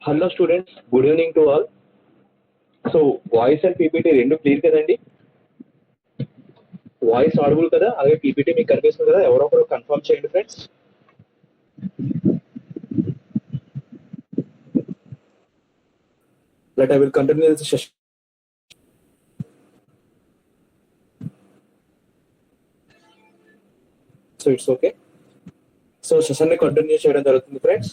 Hello students, good evening to all. So voice and PPT రెండు clear కదండి? Voice audible కదా, అలాగే PPT మీకు కనిపిస్తుంది కదా? ఎవరో ఒకరు కన్ఫర్మ్ చేయండి friends. Let I will continue this session. So it's okay. So session ని కంటిన్యూ చేయడం జరుగుతుంది ఫ్రెండ్స్.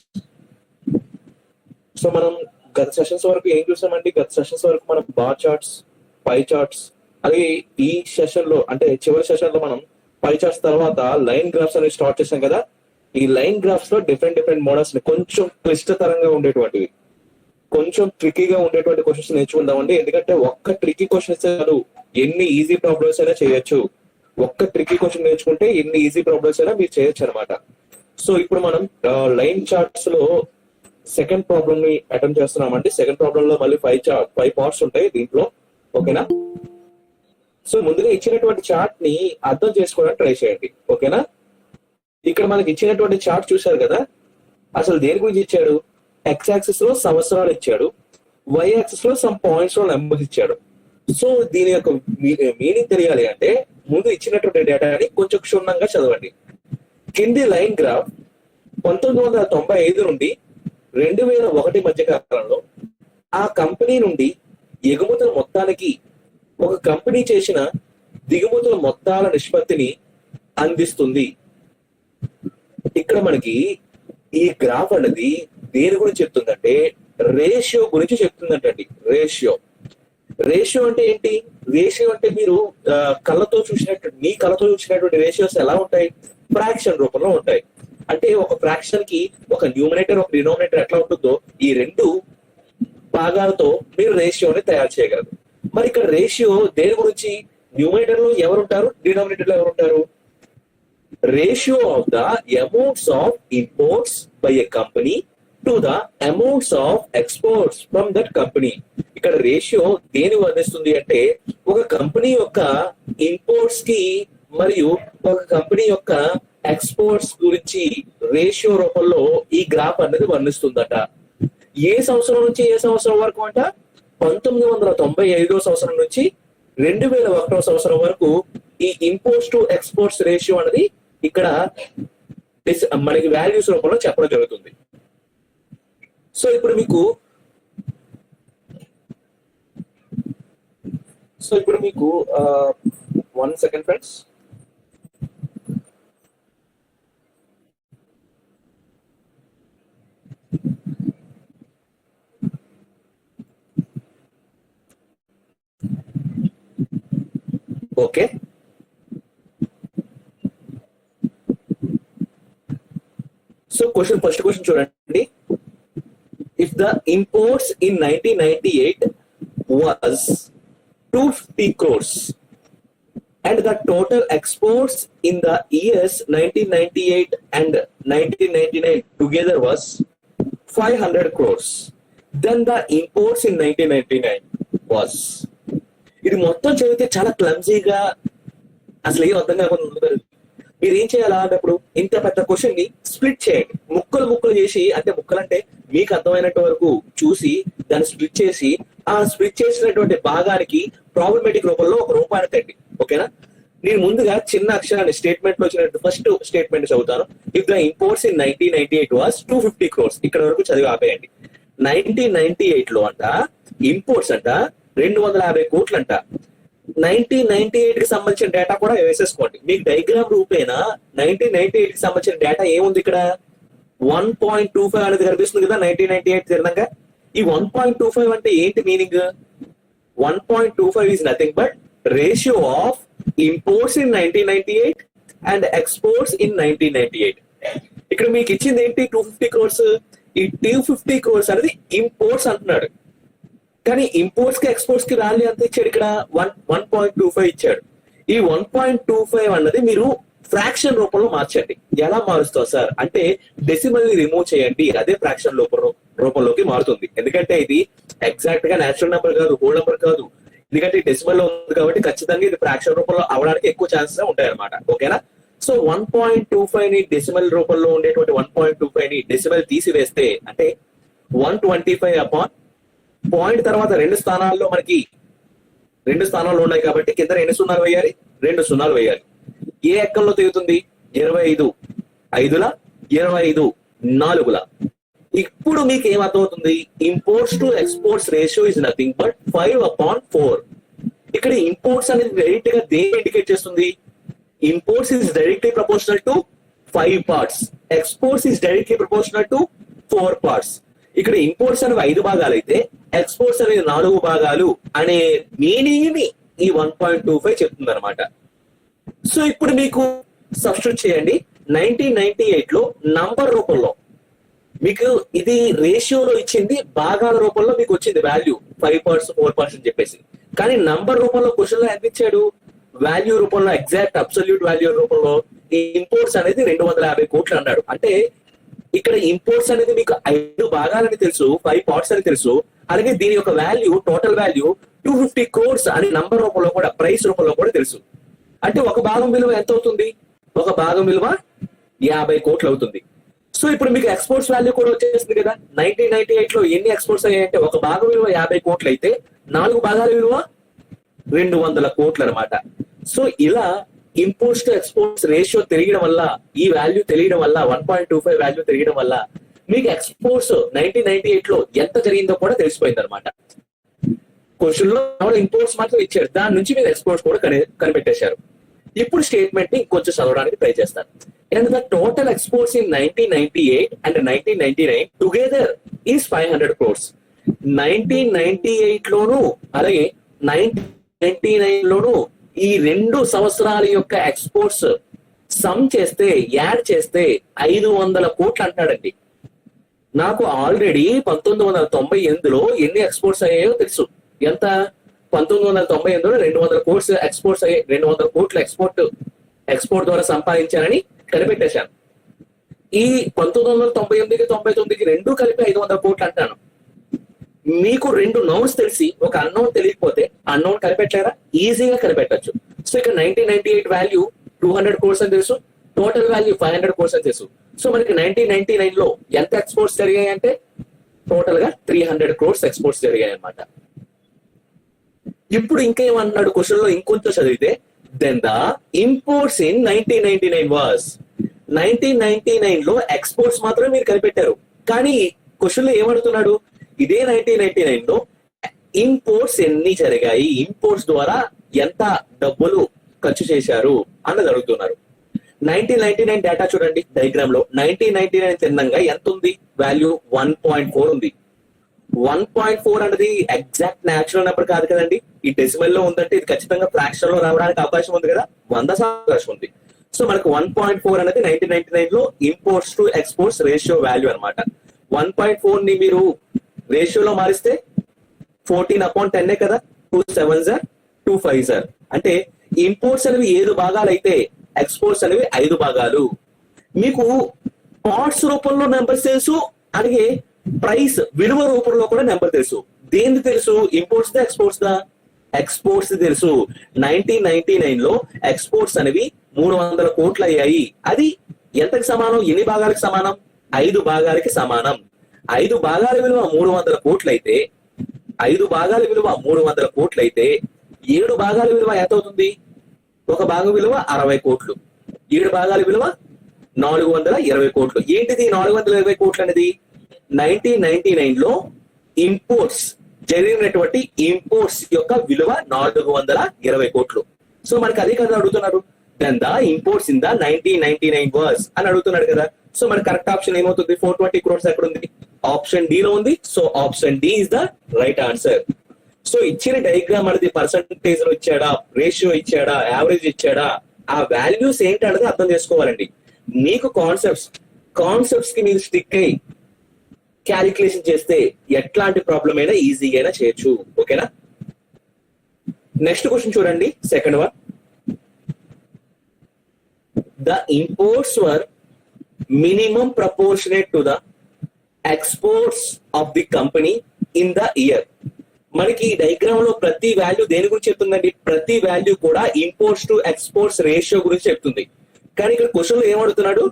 సో మనం గత సెషన్స్ వరకు ఏం చూసామండి? గత సెషన్స్ వరకు మనం బార్ చార్ట్స్, పై చార్ట్స్, అలాగే ఈ సెషన్ లో అంటే చివరి సెషన్ లో మనం పై చార్ట్స్ తర్వాత లైన్ గ్రాఫ్స్ అనేవి స్టార్ట్ చేసాం కదా. ఈ లైన్ గ్రాఫ్స్ లో డిఫరెంట్ మోడల్స్ ని కొంచెం క్లిష్టతరంగా ఉండేటువంటివి, కొంచెం ట్రికీగా ఉండేటువంటి క్వశ్చన్స్ నేర్చుకుందామండి. ఎందుకంటే ఒక్క ట్రికీ క్వశ్చన్స్ ఎన్ని ఈజీ ప్రాబ్లమ్స్ అయినా చేయొచ్చు. ఒక్క ట్రికీ క్వశ్చన్ నేర్చుకుంటే ఎన్ని ఈజీ ప్రాబ్లమ్స్ అయినా మీరు చేయొచ్చు అనమాట. సో ఇప్పుడు మనం లైన్ చార్ట్స్ లో సెకండ్ ప్రాబ్లమ్ ని అటెంప్ట్ చేస్తున్నామండి. సెకండ్ ప్రాబ్లమ్ లో మళ్ళీ ఫైవ్ పార్ట్స్ ఉంటాయి దీంట్లో, ఓకేనా? సో ముందుగా ఇచ్చినటువంటి చార్ట్ ని అర్థం చేసుకోవడానికి ట్రై చేయండి, ఓకేనా? ఇక్కడ మనకి ఇచ్చినటువంటి చార్ట్ చూశారు కదా, అసలు దేని గురించి ఇచ్చాడు? ఎక్స్ యాక్సిస్ లో సంవత్సరాలు ఇచ్చాడు, వై యాక్సిస్ లో సమ్ పాయింట్స్ లో నెంబర్స్ ఇచ్చాడు. సో దీని యొక్క మీనింగ్ తెలియాలి అంటే ముందు ఇచ్చినటువంటి డేటాని కొంచెం క్షుణ్ణంగా చదవండి. కింది లైన్ గ్రాఫ్ 1995 నుండి 2001 మధ్య కాలంలో ఆ కంపెనీ నుండి ఎగుమతుల మొత్తానికి ఒక కంపెనీ చేసిన దిగుమతుల మొత్తాల నిష్పత్తిని అందిస్తుంది. ఇక్కడ మనకి ఈ గ్రాఫ్ అనేది దేని గురించి చెప్తుందంటే రేషియో గురించి చెప్తుందంటండి. రేషియో అంటే ఏంటి? రేషియో అంటే మీరు మీ కళ్ళతో చూసినటువంటి రేషియోస్ ఎలా ఉంటాయి? ఫ్రాక్షన్ రూపంలో ఉంటాయి. అంటే ఒక ఫ్రాక్షన్ కి ఒక న్యూమరేటర్ ఒక డినామినేటర్ ఎట్లా ఉంటుందో ఈ రెండు భాగాలతో మీరు రేషియోని తయారు చేయగలరు. మరి ఇక్కడ రేషియో దేని గురించి? న్యూమరేటర్ లో ఎవరుంటారు, డినామినేటర్ లో ఎవరుంటారు? Ratio of the amounts of imports by a company to the amounts of exports from that company. ఇక్కడ రేషియో దేని వర్ణిస్తుంది అంటే ఒక కంపెనీ యొక్క ఇంపోర్ట్స్ కి మరియు ఒక కంపెనీ యొక్క ఎక్స్పోర్ట్స్ గురించి రేషియో రూపంలో ఈ గ్రాఫ్ అనేది వర్ణిస్తుందట. ఏ సంవత్సరం నుంచి ఏ సంవత్సరం వరకు అంట? 1995 సంవత్సరం నుంచి 2001 సంవత్సరం వరకు ఈ ఇంపోర్ట్స్ టు ఎక్స్పోర్ట్స్ రేషియో అనేది ఇక్కడ మనకి వాల్యూస్ రూపంలో చెప్పడం జరుగుతుంది. సో ఇప్పుడు మీకు 1 second friends. Okay, so first question చూడండి. If the imports in 1998 was 250 crores and the total exports in the years 1998 and 1999 together was 500 crores, then the imports in 1999 was. ఇది మొత్తం చదివితే చాలా క్లమ్జీగా అసలు ఏం అర్థం కాకుండా ఉంటుంది. మీరు ఏం చేయాలా అన్నప్పుడు ఇంత పెద్ద క్వశ్చన్ ని స్ప్లిట్ చేయండి, ముక్కలు చేసి, అంటే ముక్కలంటే మీకు అర్థమైనట్టు వరకు చూసి దాన్ని స్ప్లిట్ చేసి ఆ స్ప్లిట్ చేసినటువంటి భాగానికి ప్రాబ్లమేటిక్ రూపంలో ఒక రూపాన్ని తండి, ఓకేనా? నేను ముందుగా చిన్న అక్షరాన్ని స్టేట్మెంట్ లో వచ్చినట్టు ఫస్ట్ స్టేట్మెంట్ చదువుతాను. If the imports in 1998 was 250 crores, ఇక్కడ వరకు చదివి ఆపేయండి. 1998 లో అంట ఇంపోర్ట్స్ అంట 250 కోట్లు అంట. 1998 కి సంబంధించిన డేటా కూడా వేసేసుకోండి. మీకు డయాగ్రామ్ రూపేనా 1998 కి సంబంధించిన డేటా ఏముంది? ఇక్కడ 1.25 అనేది కనిపిస్తుంది కదా 1998 తిరణంగా. ఈ 1.25 అంటే ఏంటి meaning? 1.25 is nothing but ratio of imports in 1998 and exports in 1998. ఇక్కడ మీకు ఇచ్చింది ఏంటి? 250 crores. ఈ 250 crores అనేది ఇంపోర్ట్స్ అంటున్నాడు, కానీ ఇంపోర్ట్స్ కి ఎక్స్పోర్ట్స్ కి వాల్యూ ఎంత ఇచ్చాడు? ఇక్కడ 1.25 ఇచ్చాడు. ఈ 1.25 అన్నది మీరు ఫ్రాక్షన్ రూపంలో మార్చండి. ఎలా మారుస్తావు సార్ అంటే డెసిమల్ ని రిమూవ్ చేయండి, అదే ఫ్రాక్షన్ రూపంలోకి మారుతుంది. ఎందుకంటే ఇది ఎగ్జాక్ట్ గా నేచురల్ నెంబర్ కాదు, హోల్ నెంబర్ కాదు. ఎందుకంటే డెసిమల్ లో ఉంది కాబట్టి ఖచ్చితంగా ఇది ఫ్రాక్షన్ రూపంలో అవడానికి ఎక్కువ ఛాన్సెస్ ఉంటాయి అనమాట, ఓకేనా? సో 1.25 ని డెసిమల్ రూపంలో ఉండేటువంటి 1.25 ని డెసిమల్ తీసివేస్తే అంటే 125 అపాన్ పాయింట్ తర్వాత రెండు స్థానాల్లో ఉన్నాయి కాబట్టి కింద ఎన్ని సున్నాలు వేయాలి? 2 సున్నాలు వేయాలి. ఏ ఎక్కంలో తెగుతుంది? 25 5ల 25 4ల. ఇప్పుడు మీకు ఏమర్థమవుతుంది? Imports to exports ratio is nothing but 5/4. ఇక్కడ ఇంపోర్ట్స్ అనేది డైరెక్ట్ గా దేని ఇండికేట్ చేస్తుంది? Imports is directly proportional to 5 parts. Exports is directly proportional to 4 parts. ఇక్కడ ఇంపోర్ట్స్ అనేవి 5 భాగాలు అయితే ఎక్స్పోర్ట్స్ అనేది 4 భాగాలు అనే మీనింగ్ ని ఈ 1.25 చెప్తుంది అనమాట. సో ఇప్పుడు మీకు సబ్స్టిట్యూట్ చేయండి. 1998 లో నంబర్ రూపంలో మీకు ఇది రేషియోలో ఇచ్చింది, భాగాల రూపంలో మీకు వచ్చింది వాల్యూ 5 parts 4 parts అని చెప్పేసి. కానీ నంబర్ రూపంలో క్వశ్చన్ లో ఎంత ఇచ్చాడు? వాల్యూ రూపంలో, ఎగ్జాక్ట్ అబ్సల్యూట్ వాల్యూ రూపంలో ఇంపోర్ట్స్ అనేది 250 కోట్లు అన్నాడు. అంటే ఇక్కడ ఇంపోర్ట్స్ అనేది మీకు 5 భాగాలని తెలుసు, 5 parts అని తెలుసు. అలాగే దీని యొక్క వాల్యూ, టోటల్ వాల్యూ 250 crores అని నంబర్ రూపంలో కూడా, ప్రైస్ రూపంలో కూడా తెలుసు. అంటే ఒక భాగం విలువ ఎంత అవుతుంది? ఒక భాగం విలువ 50 కోట్లు అవుతుంది. సో ఇప్పుడు మీకు ఎక్స్పోర్ట్స్ వాల్యూ కూడా వచ్చేసింది కదా. 1998 లో ఎన్ని ఎక్స్పోర్ట్స్ అయ్యాయంటే ఒక భాగం విలువ 50 కోట్లు అయితే 4 భాగాల విలువ 200 కోట్లు అనమాట. సో ఇలా ఇంపోర్ట్స్ టు ఎక్స్పోర్ట్స్ రేషియో తెలియడం వల్ల, ఈ వాల్యూ తెలియడం వల్ల, 1.25 వాల్యూ తెలియడం వల్ల మీకు ఎక్స్పోర్ట్స్ 1998 లో ఎంత జరిగిందో కూడా తెలిసిపోయింది అనమాట. క్వశ్చన్ లో ఇంపోర్ట్స్ మాత్రం ఇచ్చారు, దాని నుంచి మీరు ఎక్స్పోర్ట్స్ కూడా కనిపెట్టేశారు. ఇప్పుడు స్టేట్మెంట్ ని కొంచెం చదవడానికి ట్రై చేస్తాను. And the total exports in 1998 and 1999 together is 500 crores. 1998 లోను అలాగే 1999 లోను ఈ 2 సంవత్సరాల యొక్క ఎక్స్పోర్ట్స్ సమ్ చేస్తే, యాడ్ చేస్తే 500 కోట్లు అంటాడండి. నాకు ఆల్రెడీ 1998లో ఎన్ని ఎక్స్పోర్ట్స్ అయ్యాయో తెలుసు. ఎంత? 1998లో 200 కోట్స్ ఎక్స్పోర్ట్స్ అయ్యాయి. 200 కోట్ల ఎక్స్పోర్ట్ ద్వారా సంపాదించానని కనిపెట్టేశాను. ఈ 1998కి 99కి రెండు కలిపి 500 కోట్లు అంటాను. మీకు 2 నౌన్స్ తెలిసి ఒక అన్నౌన్ తెలియకపోతే అన్నౌన్ కనిపెట్టారా? ఈజీగా కనిపెట్టచ్చు. సో ఇక్కడ 1998 వాల్యూ 200 crores అని తెలుసు, టోటల్ వాల్యూ 500 crores అని తెలుసు. సో మనకి 1999 లో ఎంత ఎక్స్పోర్ట్స్ జరిగాయి అంటే టోటల్ గా 300 crores ఎక్స్పోర్ట్స్ జరిగాయి అనమాట. ఇప్పుడు ఇంకేమన్నాడు క్వశ్చన్ లో, ఇంకొంచెం చదివితే then the imports in 1999 was. 1999 లో ఎక్స్పోర్ట్స్ మాత్రమే మీరు కనిపెట్టారు. కానీ క్వశ్చన్ లో ఏమడుతున్నాడు? ఇదే 1999 లో ఇంపోర్ట్స్ ఎన్ని జరిగాయి, ఇంపోర్ట్స్ ద్వారా ఎంత డబ్బులు ఖర్చు చేశారు అన్నది అడుగుతున్నారు. 1999 డేటా చూడండి డయాగ్రామ్ లో. 1999 చిన్నంగా ఎంత ఉంది? వాల్యూ 1.4 ఉంది. 1.4 అనేది ఎగ్జాక్ట్ న్యాచురల్ నెంబర్ కాదు కదండి. ఈ డెసిమల్ లో ఉందంటే ఇది ఖచ్చితంగా ఫ్రాక్షన్ లో రావడానికి అవకాశం ఉంది కదా, 100 అవకాశం ఉంది. సో మనకు 1.4 అనేది 1999 లో imports to exports ratio value అనమాట. 1.4 ని మీరు రేషియోలో మారిస్తే 14/10 కదా, 2 7s 2 5s. అంటే ఇంపోర్ట్స్ అనేవి 7 భాగాలు అయితే ఎక్స్పోర్ట్స్ అనేవి 5 భాగాలు. మీకు పార్ట్స్ రూపంలో నెంబర్స్ తెలుసు, అలాగే ప్రైస్ విలువ రూపంలో కూడా నెంబర్ తెలుసు. దేని తెలుసు? ఇంపోర్ట్స్ దా ఎక్స్పోర్ట్స్ దా? ఎక్స్పోర్ట్స్ తెలుసు. 1999 లో ఎక్స్పోర్ట్స్ అనేవి 300 కోట్లు అయ్యాయి. అది ఎంతకి సమానం? ఎన్ని భాగాలకు సమానం? 5 భాగాలకి సమానం. 5 భాగాల విలువ 300 కోట్లు అయితే 5 భాగాల విలువ 300 కోట్లు అయితే 7 భాగాల విలువ ఎంత అవుతుంది? ఒక భాగం విలువ 60 కోట్లు, 7 భాగాల విలువ 420 కోట్లు. ఏంటిది 420 కోట్లు అనేది? 1999 లో ఇంపోర్ట్స్ జరిగినటువంటి ఇంపోర్ట్స్ యొక్క విలువ 420 కోట్లు. సో మనకి అదే కదా అడుగుతున్నారు. Then the imports in the 1999 was అని అడుగుతున్నాడు కదా. సో మన కరెక్ట్ ఆప్షన్ ఏమవుతుంది? 420 crores ఎక్కడ ఉంది? ఆప్షన్ డి లో ఉంది. So option D is the right answer. So ఇచ్చిన డయాగ్రామ్ అనేది పర్సంటేజ్ లో ఇచ్చాడా, రేషియో ఇచ్చాడా, యావరేజ్ ఇచ్చాడా, ఆ వాల్యూస్ ఏంటనేది అర్థం చేసుకోవాలండి. మీకు కాన్సెప్ట్స్ కి మీరు స్టిక్ అయ్యి క్యాలిక్యులేషన్ చేస్తే ఎట్లాంటి ప్రాబ్లం అయినా ఈజీగా అయినా చేయొచ్చు. ఓకేనా? నెక్స్ట్ క్వశ్చన్ చూడండి, second one. The imports were minimum proportionate to the exports of the company in the year. మనకి ఈ డయాగ్రామ్ లో ప్రతి వాల్యూ దేని గురించి చెప్తుందండి? ప్రతి వాల్యూ కూడా ఇంపోర్ట్స్ టు ఎక్స్పోర్ట్స్ రేషియో గురించి చెప్తుంది. కానీ ఇక్కడ క్వశ్చన్ లో ఏమడుగుతున్నాడు?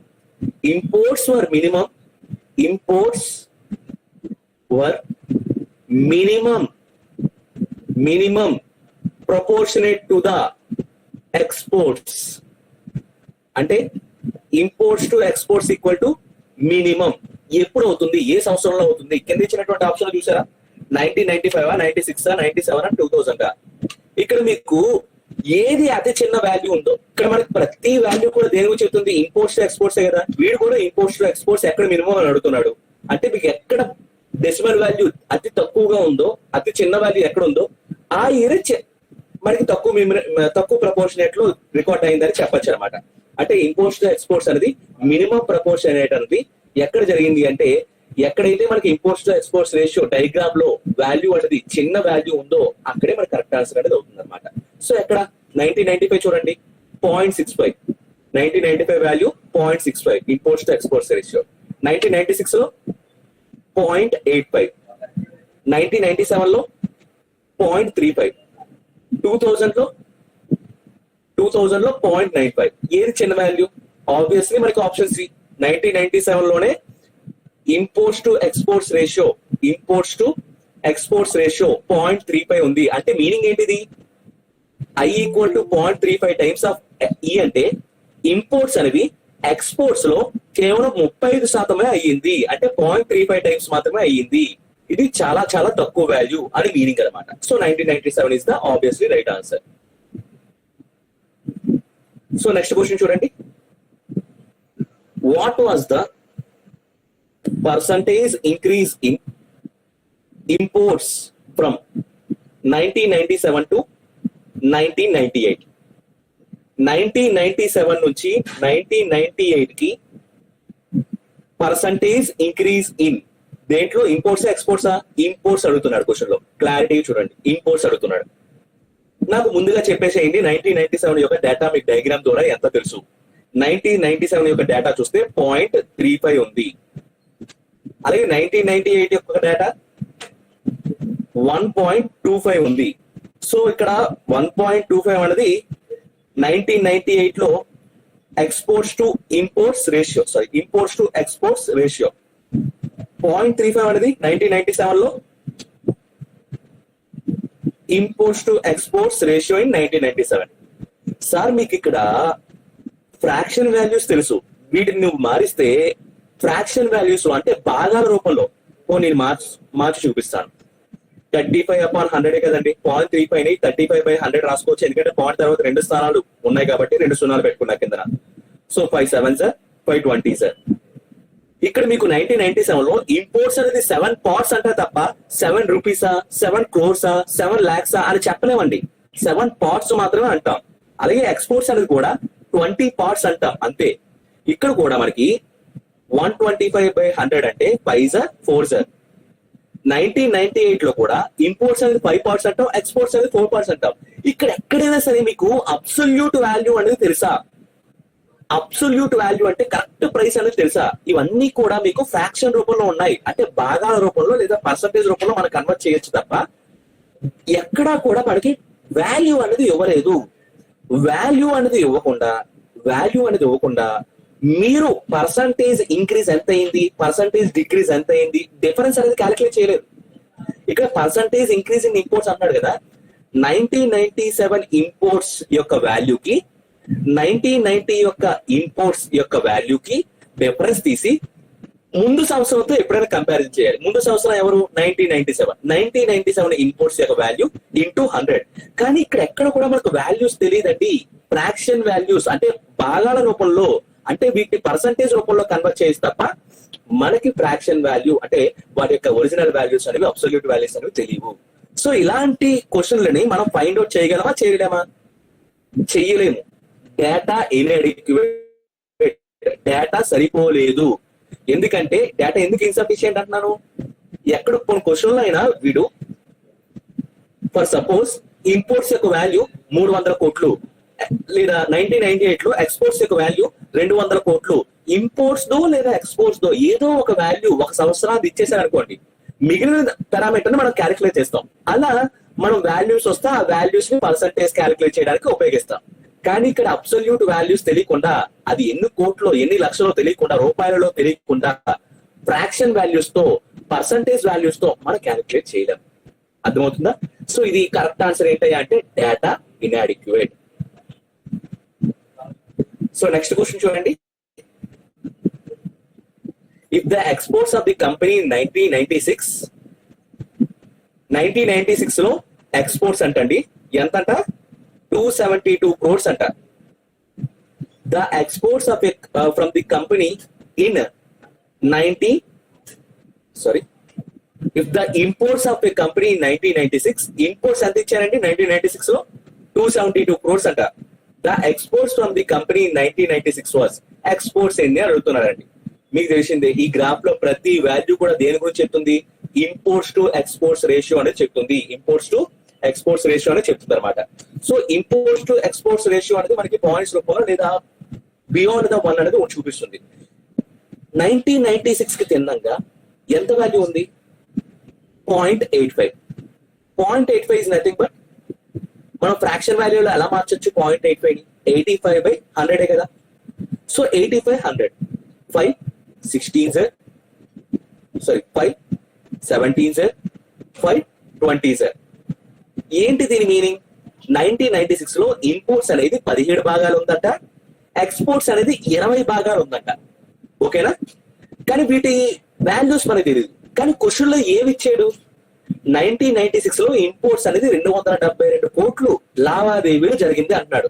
Imports were minimum, imports were minimum proportionate to the exports. అంటే imports to exports equal to minimum ఎప్పుడు అవుతుంది, ఏ సంవత్సరంలో అవుతుంది? కింద ఇచ్చినటువంటి ఆప్షన్ చూసారా, 1995, 96, 97, 2000. ఇక్కడ మీకు ఏది అతి చిన్న వాల్యూ ఉందో, ఇక్కడ మనకి ప్రతి వాల్యూ కూడా దేని గురించి చెప్తుంది? ఇంపోర్ట్స్ టు ఎక్స్పోర్ట్స్ కదా. వీడు కూడా ఇంపోర్ట్స్ టు ఎక్స్పోర్ట్స్ ఎక్కడ మినిమం అని అడుగుతున్నాడు. అంటే మీకు ఎక్కడ డెసిమల్ వాల్యూ అతి తక్కువగా ఉందో, అతి చిన్న వాల్యూ ఎక్కడ ఉందో ఆ ఇయర్ మనకి తక్కువ ప్రపోర్షనేట్ లో రికార్డ్ అయిందని చెప్పొచ్చు అనమాట. అంటే ఇంపోర్ట్స్ టు ఎక్స్పోర్ట్స్ అనేది మినిమం ప్రపోర్షనేట్ అనేది ఎక్కడ జరిగింది అంటే, ఎక్కడైతే మనకి imports to exports ratio diagram లో వాల్యూ అనేది చిన్న వాల్యూ ఉందో అక్కడే మనకి కరెక్ట్ ఆన్సర్ అనేది అవుతుంది అనమాట. సో ఎక్కడ 1995 చూడండి 0.65, 1995 value 0.65 imports to exports ratio. 1996 లో 0.85, 1997 లో 0.35, 2000 లో 0.95. ఏది చిన్న వాల్యూ? ఆబ్వియస్లీ మనకి ఆప్షన్ సి 1997 లోనే ఇంపోర్ట్స్ టు ఎక్స్పోర్ట్స్ రేషియో 0.35 ఉంది. అంటే మీనింగ్ ఏంటిది? I equal to 0.35 times of ఈ అంటే ఇంపోర్ట్స్ అనేవి ఎక్స్పోర్ట్స్ లో కేవలం 35% అయ్యింది. అంటే 0.35 టైమ్స్ మాత్రమే అయ్యింది. ఇది చాలా చాలా తక్కువ వాల్యూ అని మీనింగ్ అనమాట. So 1997 is the obviously right answer. So next question చూడండి. What was the percentage increase in imports from 1997 to 1998? 1997 నుంచి 1998 కి పర్సంటేజ్ ఇంక్రీజ్ ఇన్ దేంట్లో? ఇంపోర్ట్స్ ఎక్స్పోర్ట్సా? ఇంపోర్ట్స్ అడుగుతున్నాడు క్వశ్చన్ లో. క్లారిటీ చూడండి, ఇంపోర్ట్స్ అడుగుతున్నాడు. నాకు ముందుగా చెప్పేసేయండి 1997 యొక్క డేటా మీకు డయాగ్రామ్ ద్వారా ఎంత తెలుసు. 1997 యొక్క డేటా చూస్తే 0.35 ఉంది. అలాగే 1998 యొక్క డేటా 1.25 ఉంది. సో ఇక్కడ 1.25 అనేది 1998 లో exports to imports ratio, imports to exports ratio. 0.35 అనేది 1997 లో imports to exports ratio in 1997. Sir మీకు ఇక్కడ ఫ్రాక్షన్ వాల్యూస్ తెలుసు, వీటిని నువ్వు మారిస్తే ఫ్రాక్షన్ వాల్యూస్ అంటే భాగాల రూపంలో నేను మార్చి చూపిస్తాను. 35/100 కదండి, 0.35 35/100 రాసుకోవచ్చు. ఎందుకంటే పాయింట్ తర్వాత 2 స్థానాలు ఉన్నాయి కాబట్టి 2 సున్నాలు పెట్టుకున్నా కింద. So 5 7 sir 520 sir. ఇక్కడ మీకు 1997 లో ఇంపోర్ట్స్ అనేది 7 పార్ట్స్ అంటే తప్ప 7 రూపీసా 7 క్రోర్సా 7 lakhs అని చెప్పలేమండి. 7 పార్ట్స్ మాత్రమే అంటాం. అలాగే ఎక్స్పోర్ట్స్ అనేది కూడా 20 పార్ట్స్ అంటాం అంతే. ఇక్కడ కూడా మనకి 125/100 అంటే 5 సార్ 4 సార్. 1998 లో కూడా ఇంపోర్ట్స్ అనేది 5 పార్ట్స్ అంటాం, ఎక్స్పోర్ట్స్ అనేది 4 పార్ట్స్ అంటాం. ఇక్కడ ఎక్కడైనా సరే మీకు అబ్సల్యూట్ వాల్యూ అనేది తెలుసా? అబ్సల్యూట్ వాల్యూ అంటే కరెక్ట్ ప్రైస్ అనేది తెలుసా? ఇవన్నీ కూడా మీకు ఫ్రాక్షన్ రూపంలో ఉన్నాయి. అంటే భాగాల రూపంలో లేదా పర్సంటేజ్ రూపంలో మనం కన్వర్ట్ చేయొచ్చు తప్ప ఎక్కడా కూడా మనకి వాల్యూ అనేది ఇవ్వలేదు. వాల్యూ అనేది ఇవ్వకుండా మీరు పర్సంటేజ్ ఇంక్రీజ్ ఎంత అయింది, పర్సంటేజ్ డిక్రీజ్ ఎంత అయింది, డిఫరెన్స్ అనేది క్యాలిక్యులేట్ చేయలేదు. ఇక్కడ పర్సంటేజ్ ఇంక్రీజ్ ఇన్ ఇంపోర్ట్స్ అన్నాడు కదా, 1997 ఇంపోర్ట్స్ యొక్క వాల్యూకి 1990 యొక్క ఇంపోర్ట్స్ యొక్క వాల్యూకి డిఫరెన్స్ తీసి ముందు సంవత్సరంతో ఎప్పుడైనా కంపారిజన్ చేయాలి. ముందు సంవత్సరం ఎవరు? 1997 ఇంపోర్ట్స్ యొక్క వాల్యూ ఇంటూ 100. కానీ ఇక్కడ ఎక్కడ కూడా మనకు వాల్యూస్ తెలియదండి. ఫ్రాక్షన్ వాల్యూస్ అంటే భాగాల రూపంలో, అంటే వీటిని పర్సంటేజ్ రూపంలో కన్వర్ట్ చేసి తప్ప మనకి ఫ్రాక్షన్ వాల్యూ అంటే వాటి యొక్క ఒరిజినల్ వాల్యూస్ అనేవి అబ్సల్యూట్ వాల్యూస్ అనేవి తెలియవు. సో ఇలాంటి క్వశ్చన్లని మనం ఫైండ్ అవుట్ చేయగలమా చేయలేమా? చెయ్యలేము. డేటా ఇన్ఎడిక్యువేట్, డేటా సరిపోలేదు. ఎందుకంటే డేటా ఎందుకు ఇన్సఫిషియెంట్ అంటున్నాను? ఎక్కడ కొన్ని క్వశ్చన్లో అయినా వీడు ఫర్ సపోజ్ ఇంపోర్ట్స్ యొక్క వాల్యూ 300 కోట్లు లేదా 1998 లో ఎక్స్పోర్ట్స్ యొక్క వాల్యూ 200 కోట్లు. ఇంపోర్ట్స్ దో లేదా ఎక్స్పోర్ట్స్ దో ఏదో ఒక వాల్యూ ఒక సంవత్సరానికి ఇచ్చేసారు అనుకోండి, మిగిలిన పారామీటర్ ని మనం క్యాలిక్యులేట్ చేస్తాం. అలా మనం వాల్యూస్ వస్తే ఆ వాల్యూస్ ని పర్సంటేజ్ క్యాలిక్యులేట్ చేయడానికి ఉపయోగిస్తాం. కానీ ఇక్కడ అబ్సల్యూట్ వాల్యూస్ తెలియకుండా, అది ఎన్ని కోట్లో ఎన్ని లక్షలో తెలియకుండా, రూపాయలలో తెలియకుండా ఫ్రాక్షన్ వాల్యూస్ తో పర్సంటేజ్ వాల్యూస్ తో మనం క్యాలిక్యులేట్ చేయలేం. అర్థమవుతుందా? సో ఇది కరెక్ట్ ఆన్సర్ ఏంటయ్యా అంటే డేటా ఇన్అడిక్యువేట్. సో నెక్స్ట్ క్వశ్చన్ చూడండి. If the exports of the company 1996 లో ఎక్స్పోర్ట్స్ అంటండి ఎంతంట 272 crores అంట. The exports of from the company in if the imports of a company in 1996, imports ఎంత ఇచ్చారండి 1996 లో 272 crores అంట. The exports from the company in 1996 was, exports ఎన్ని అడుగుతున్నారండి. మీకు తెలిసిందే ఈ గ్రాఫ్ లో ప్రతి వాల్యూ కూడా దేని గురించి చెప్తుంది, ఇంపోర్ట్స్ టు ఎక్స్పోర్ట్స్ రేషియో అనేది చెప్తుంది. ఇంపోర్ట్స్ టు ఎక్స్పోర్ట్స్ రేషియో అనేది చెప్తుంది అనమాట. So imports to exports ratio అనేది మనకి పాయింట్స్ రూపంలో లేదా బియాండ్ ద 1 అనేది చూపిస్తుంది. 1996 కి తిన్నంగా ఎంత వాల్యూ ఉంది 0.85. 0.85 ఇస్ నథింగ్ బట్ మనం ఫ్రాక్షన్ వాల్యూలో ఎలా మార్చొచ్చు 0.85 ని 85/100 కదా. So 85/100 5 16s 5 17s 5 20s. ఏంటి దీని మీనింగ్? 1996 లో ఇంపోర్ట్స్ అనేది 17 భాగాలు ఉందంట, ఎక్స్పోర్ట్స్ అనేది 20 భాగాలు ఉందంట. ఓకేనా? కానీ వీటి వాల్యూస్ మనకు తెలియదు. కానీ క్వశ్చన్ లో ఏమి ఇచ్చాడు, 1996 లో ఇంపోర్ట్స్ అనేది 272 కోట్లు లావాదేవీలు జరిగింది అంటున్నాడు.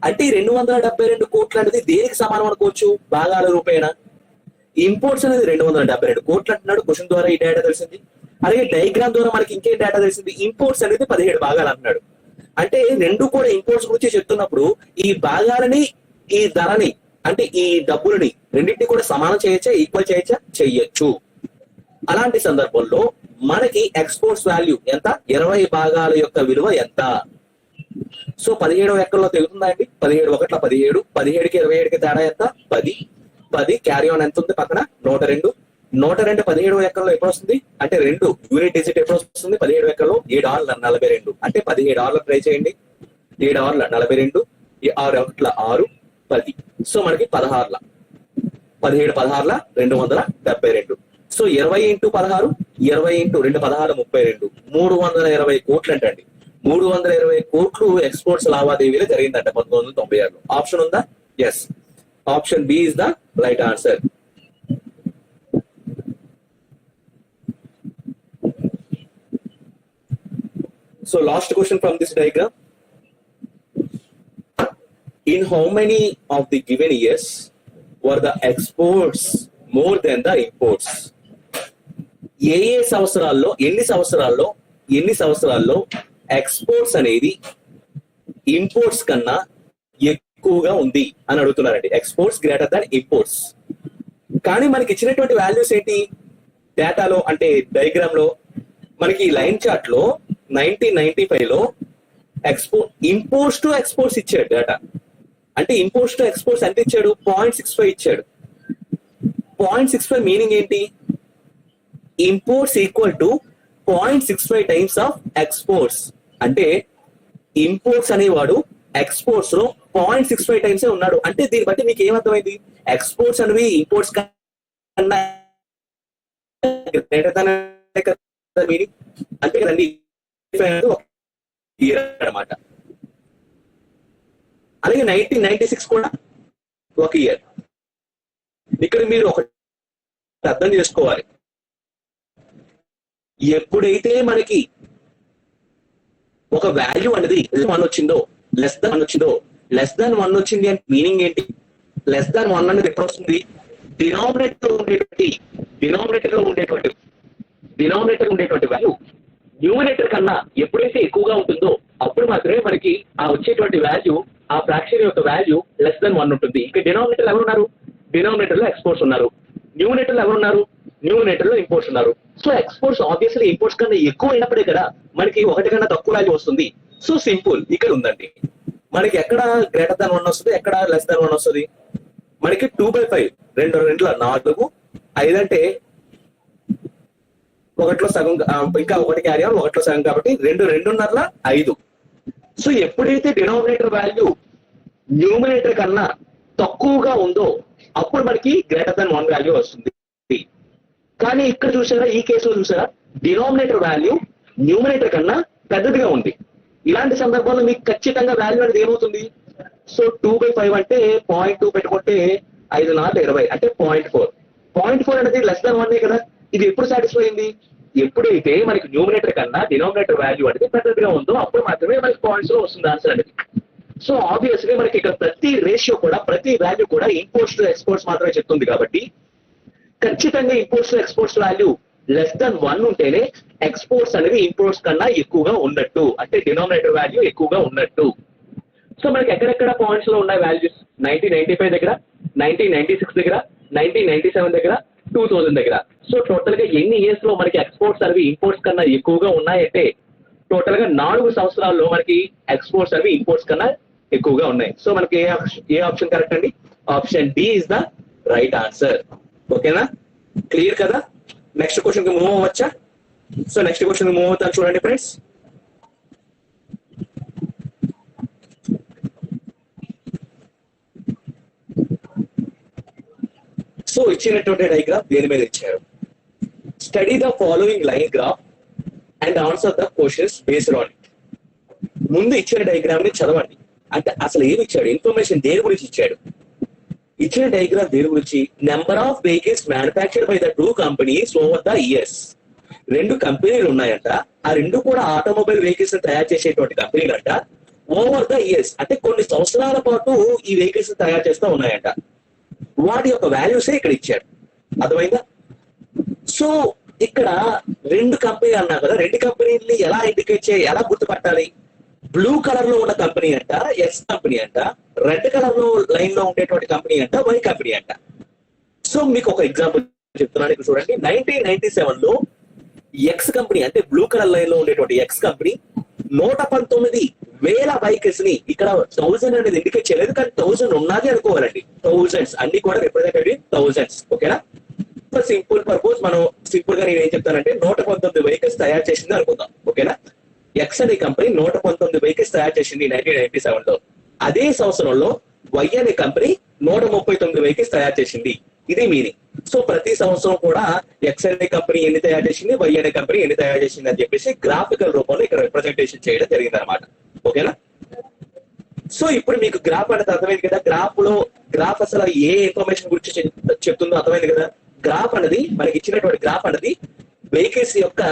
అంటే ఈ 272 కోట్లు అనేది దేనికి సమానం అనుకోవచ్చు భాగాల రూపేణ? ఇంపోర్ట్స్ అనేది 272 కోట్లు అంటున్నాడు. క్వశ్చన్ ద్వారా ఈ డేటా తెలిసింది. అలాగే డయాగ్రామ్ ద్వారా మనకి ఇంకేం డేటా తెలిసింది, ఇంపోర్ట్స్ అనేది 17 భాగాలు అంటున్నాడు. అంటే రెండు కూడా ఇంపోర్ట్స్ గురించి చెప్తున్నప్పుడు ఈ భాగాలని ఈ ధరని అంటే ఈ డబ్బులని రెండింటిని కూడా సమానం చేయొచ్చా, ఈక్వల్ చేయొచ్చా? చెయ్యొచ్చు. అలాంటి సందర్భంలో మనకి ఎక్స్పోర్ట్స్ వాల్యూ ఎంత, 20 భాగాల యొక్క విలువ ఎంత? సో 17వ ఎక్కల్లో తెలుగుతుందా అండి? 17 1 17, 17కి 27కి తేడా ఎంత 10, 10 క్యారీ ఆన్ ఎంత ఉంది పక్కన 102, 102 17వ ఎక్కల్లో ఎప్పుడు వస్తుంది అంటే 2 యూనిట్ డిజిట్ ఎప్పుడు వస్తుంది 17వ ఎక్కల్లో 7 6 42 అంటే 17 6 ట్రై చేయండి. 7 6 42, 6 1 6 10. సో మనకి 16 17 16 272. సో 20 × 16 20 × 2 16 32 320 కోట్లు అంటండి. 320 కోట్లు ఎక్స్పోర్ట్స్ లావాదేవీలు జరిగిందంట 1996లో. ఆప్షన్ ఉందా? Yes, option B is the right answer. So last question from this diagram. In how many of the given years were the exports more than the imports? ఏ సంవత్సరాల్లో ఎన్ని సంవత్సరాల్లో ఎక్స్పోర్ట్స్ అనేది ఇంపోర్ట్స్ కన్నా ఎక్కువగా ఉంది అని అడుగుతున్నారండి. Exports greater than imports. కానీ మనకి ఇచ్చినటువంటి వాల్యూస్ ఏంటి డేటాలో అంటే డయాగ్రామ్ లో మనకి లైన్ చార్ట్ లో 1995 లో ఇంపోర్ట్స్ టు ఎక్స్పోర్ట్స్ ఇచ్చాడు డేటా. అంటే ఇంపోర్ట్స్ టు ఎక్స్పోర్ట్స్ ఎంత ఇచ్చాడు 0.65 ఇచ్చాడు. 0.65 మీనింగ్ ఏంటి, imports equal to 0.65 times of exports. అంటే ఇంపోర్ట్స్ అనేవాడు ఎక్స్పోర్ట్స్ లో 0.65 టైమ్స్ ఉన్నాడు. అంటే దీన్ని బట్టి మీకు ఏమర్థమైంది, ఎక్స్పోర్ట్స్ అనేవి ఇంపోర్ట్స్ కన్నా మీనింగ్ అంతే కదండి అన్నమాట. అలాగే 1996 కూడా ఒక ఇయర్. ఇక్కడ మీరు ఒకటి అర్థం చేసుకోవాలి, ఎప్పుడైతే మనకి ఒక వాల్యూ అనేది 1 వచ్చిందో లెస్ దాన్ 1 వచ్చిందో, లెస్ దాన్ 1 వచ్చింది అంటే మీనింగ్ ఏంటి, లెస్ దాన్ 1 అనేది ఎప్పుడు వస్తుంది, డినామినేటర్ లో ఉండేటువంటి వాల్యూ న్యూమినేటర్ కన్నా ఎప్పుడైతే ఎక్కువగా ఉంటుందో అప్పుడు మాత్రమే మనకి ఆ వచ్చేటువంటి వాల్యూ ఆ ఫ్రాక్షన్ యొక్క వాల్యూ లెస్ దాన్ 1 ఉంటుంది. ఇక్కడ డినామినేటర్ ఎవరున్నారు, డినామినేటర్ లో ఎక్స్పోర్ట్స్ ఉన్నారు. న్యూమినేటర్ లో ఎవరున్నారు, న్యూమినేటర్ లో ఇంపోర్ట్స్ ఉన్నారు. సో ఎక్స్పోర్ట్స్ ఆబ్వియస్లీ ఇంపోర్ట్స్ కన్నా ఎక్కువ అయినప్పుడే కదా మనకి 1 కన్నా తక్కువ వాల్యూ వస్తుంది. సో సింపుల్ ఇక్కడ ఉందండి, మనకి ఎక్కడ గ్రేటర్ దాన్ 1 వస్తుంది, ఎక్కడ లెస్ దాన్ 1 వస్తుంది. మనకి 2/5 2 2 4 5 అంటే 1లో సగం, ఇంకా 1 క్యారీ ఆన్ 1లో సగం కాబట్టి 2 2.5 5. సో ఎప్పుడైతే డినామినేటర్ వాల్యూ న్యూమినేటర్ కన్నా తక్కువగా ఉందో అప్పుడు మనకి గ్రేటర్ దాన్ 1 వాల్యూ వస్తుంది. కానీ ఇక్కడ చూసారా, ఈ కేసులో చూసారా, డినామినేటర్ వాల్యూ న్యూమినేటర్ కన్నా పెద్దదిగా ఉంది. ఇలాంటి సందర్భంలో మీకు ఖచ్చితంగా వాల్యూ అనేది ఏమవుతుంది? సో 2/5 అంటే 0.2 పెట్టుకుంటే 5×4 = 20 అంటే 0.4. 0.4 అనేది లెస్ దాన్ 1 కదా. ఇది ఎప్పుడు సాటిస్ఫై అయింది? ఎప్పుడైతే మనకి న్యూమినేటర్ కన్నా డినామినేటర్ వాల్యూ అనేది పెద్దదిగా ఉందో అప్పుడు మాత్రమే మనకి పాయింట్స్ లో వస్తుంది ఆన్సర్ అనేది. సో ఆబ్వియస్లీ మనకి ఇక్కడ ప్రతి రేషియో కూడా, ప్రతి వాల్యూ కూడా ఇంపోర్ట్స్ టు ఎక్స్పోర్ట్స్ మాత్రమే చెప్తుంది కాబట్టి ఖచ్చితంగా imports to exports value less than 1 ఉంటేనే ఎక్స్పోర్ట్స్ అనేవి ఇంపోర్ట్స్ కన్నా ఎక్కువగా ఉన్నట్టు, అంటే డినామినేటర్ వాల్యూ ఎక్కువగా ఉన్నట్టు. సో మనకి ఎక్కడెక్కడ పాయింట్స్ లో ఉన్నాయి వాల్యూస్? 1995 దగ్గర, 1996 దగ్గర, 1997 దగ్గర, 2000 దగ్గర. సో టోటల్ గా ఎన్ని ఇయర్స్ లో మనకి ఎక్స్పోర్ట్స్ అనేవి ఇంపోర్ట్స్ కన్నా ఎక్కువగా ఉన్నాయంటే టోటల్ గా 4 సంవత్సరాల్లో మనకి ఎక్స్పోర్ట్స్ అనేవి ఇంపోర్ట్స్ కన్నా ఎక్కువగా ఉన్నాయి. సో మనకి ఏ ఆప్షన్ కరెక్ట్ అండి? Option D is the right answer. ఓకేనా, క్లియర్ కదా? నెక్స్ట్ క్వశ్చన్ కి మూవ్ అవ్వచ్చా? సో నెక్స్ట్ క్వశ్చన్ కి మూవ్ అవుతాను చూడండి ఫ్రెండ్స్. సో ఇచ్చినటువంటి డయాగ్రామ్ దేని మీద ఇచ్చారు? Study the following line graph and answer the questions based on it. ముందు ఇచ్చిన డయాగ్రామ్ ని చదవండి. అంటే అసలు ఏమి ఇచ్చాడు, ఇన్ఫర్మేషన్ దేని గురించి ఇచ్చాడు? ఇచ్చిన డయాగ్రామ్ దేని గురించి? Number of vehicles manufactured by the 2 companies over the years. 2 కంపెనీలు ఉన్నాయంట, ఆ 2 కూడా ఆటోమొబైల్ వెహికల్స్ తయారు చేసేటువంటి కంపెనీలు అంట. ఓవర్ ద ఇయర్స్ అంటే కొన్ని సంవత్సరాల పాటు ఈ వెహికల్స్ తయారు చేస్తూ ఉన్నాయంట. వాటి యొక్క వాల్యూసే ఇక్కడ ఇచ్చాడు. అర్థమైందా? సో ఇక్కడ 2 కంపెనీలు అన్నా కదా, 2 కంపెనీలని ఎలా ఇండికేట్ చేయాలి, ఎలా గుర్తుపట్టాలి? బ్లూ కలర్ లో ఉన్న కంపెనీ అంట ఎక్స్ కంపెనీ అంట, రెడ్ కలర్ లో లైన్ లో ఉండేటువంటి కంపెనీ అంట వై కంపెనీ అంట. సో మీకు ఒక ఎగ్జాంపుల్ చెప్తున్నాను, ఇక్కడ చూడండి. 1997 లో ఎక్స్ కంపెనీ అంటే బ్లూ కలర్ లైన్ లో ఉండేటువంటి ఎక్స్ కంపెనీ 119,000 వెహికల్స్ ని, ఇక్కడ 1000 అనేది ఇండికేట్ చేయలేదు కానీ 1000 ఉన్నది అనుకోవాలండి. థౌజండ్స్ అన్ని కూడా రిప్రజెంటేటివ్ థౌజండ్స్. ఓకేనా? సింపుల్ పర్పస్ మనం సింపుల్ గా నేను ఏం చెప్తానంటే 119 వెహికల్స్ తయారు చేసింది అనుకుందాం. ఓకేనా? ఎక్స్ అనే కంపెనీ 119 వెహికల్స్ తయారు చేసింది 1997 లో. అదే సంవత్సరంలో వై అనే కంపెనీ 139 వెహికల్స్ తయారు చేసింది. ఇది మీనింగ్. సో ప్రతి సంవత్సరం కూడా ఎక్స్ అనే కంపెనీ ఎన్ని తయారు చేసింది, వై అనే కంపెనీ ఎన్ని తయారు చేసింది అని చెప్పేసి గ్రాఫికల్ రూపంలో ఇక్కడ రిప్రజెంటేషన్ చేయడం జరిగింది అనమాట. ఓకేనా? సో ఇప్పుడు మీకు గ్రాఫ్ అనేది అర్థమైంది కదా. గ్రాఫ్ అసలు ఏ ఇన్ఫర్మేషన్ గురించి చెప్తుందో అర్థమైంది కదా. గ్రాఫ్ అనేది మనకి ఇచ్చినటువంటి గ్రాఫ్ అనేది వెహికల్స్ యొక్క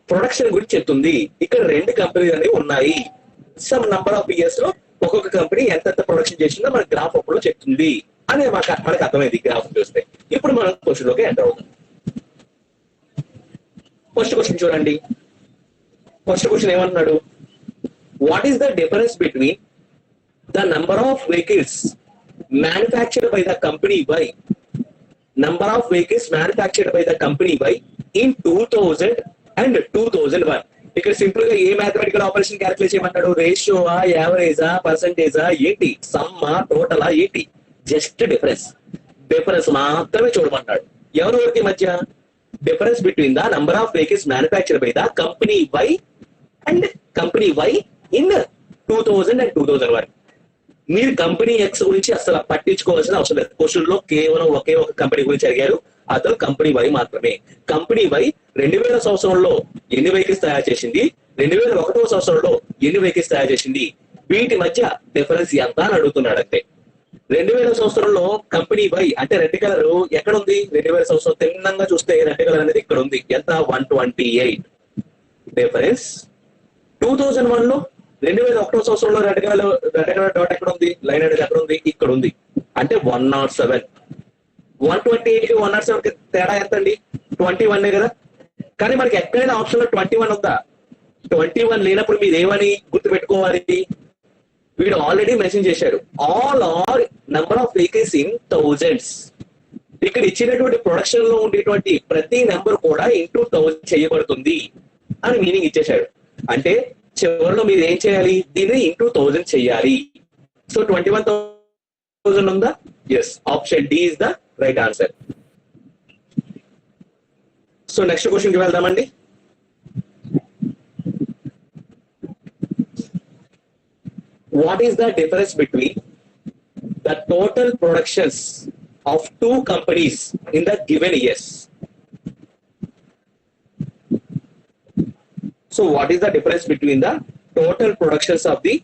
ప్రొడక్షన్ గురించి చెప్తుంది. ఇక్కడ 2 కంపెనీలు అనేవి ఉన్నాయి. సమ్ నంబర్ ఆఫ్ ఇయర్స్ లో ఒక్కొక్క కంపెనీ ఎంత ప్రొడక్షన్ చేసిందో మన గ్రాఫ్ అప్పుడు చెప్తుంది అని మనకు అర్థమైంది గ్రాఫ్ చూస్తే. ఇప్పుడు మనం క్వశ్చన్ లోకి ఎంటర్ అవుతాం. ఫస్ట్ క్వశ్చన్ చూడండి. ఫస్ట్ క్వశ్చన్ ఏమంటున్నాడు? What is the difference between the number of vehicles manufactured by the company by number of vehicles manufactured by the company by in 2000 and 2001. ఇక్కడ simple గా ఏ mathematical operation calculate చేయమంటాడు? రేషియోవా, యావరేజా, పర్సంటేజా, ఏంటి, సమ్మా, టోటలా, ఏంటి? Just difference మాత్రమే చూడమంటాడు. ఎవరికి మధ్య? Difference between the number of vehicles manufactured by the company Y and company Y in 2000 and 2001. మీరు కంపెనీ ఎక్స్ గురించి అసలు పట్టించుకోవాల్సిన అవసరం లేదు. క్వశ్చన్ లో కేవలం ఒకే ఒక కంపెనీ గురించి అడిగారు, అతను కంపెనీ వై మాత్రమే. కంపెనీ వై 2000 సంవత్సరంలో ఎన్ని వెహికల్స్ తయారు చేసింది, 2001 సంవత్సరంలో ఎన్ని వెహికల్స్ తయారు చేసింది, వీటి మధ్య డిఫరెన్స్ ఎంత అని అడుగుతున్నాడు. అంతే. 2000 సంవత్సరంలో కంపెనీ వై అంటే రెడ్ కలర్ ఎక్కడ ఉంది? 2000 సంవత్సరం తిన్నంగా చూస్తే రెడ్ కలర్ అనేది ఇక్కడ ఉంది. ఎంత? 128 డిఫరెన్స్. 2001 లో 2001 సంవత్సరంలో రెడ్ కలర్ డాట్ ఎక్కడ ఉంది? లైన్ అనేది ఎక్కడ ఉంది? ఇక్కడ ఉంది. అంటే 107. 128 కి 107 కి తేడా ఎంత అండి? 21 కదా. కానీ మనకి ఎక్కడైనా ఆప్షన్ లో 21 ఉందా? 21 లేనప్పుడు మీరు ఏమని గుర్తు పెట్టుకోవాలి? వీడు ఆల్రెడీ మెన్షన్ చేశాడు, all are number of vehicles in thousands. ఇక్కడ ఇచ్చినటువంటి ప్రొడక్షన్ లో ఉండేటువంటి ప్రతి నెంబర్ కూడా ఇంటూ 1000 చేయబడుతుంది అని మీనింగ్ ఇచ్చేశాడు. అంటే చివరిలో మీరు ఏం చేయాలి? దీన్ని ఇంటూ 1000 చేయాలి. సో 21,000 ఉందా? Yes, option D is the right answer. So next question కి వెళ్దామండి. What is the difference between the total productions of 2 companies in the given years? So what is the difference between the total productions of the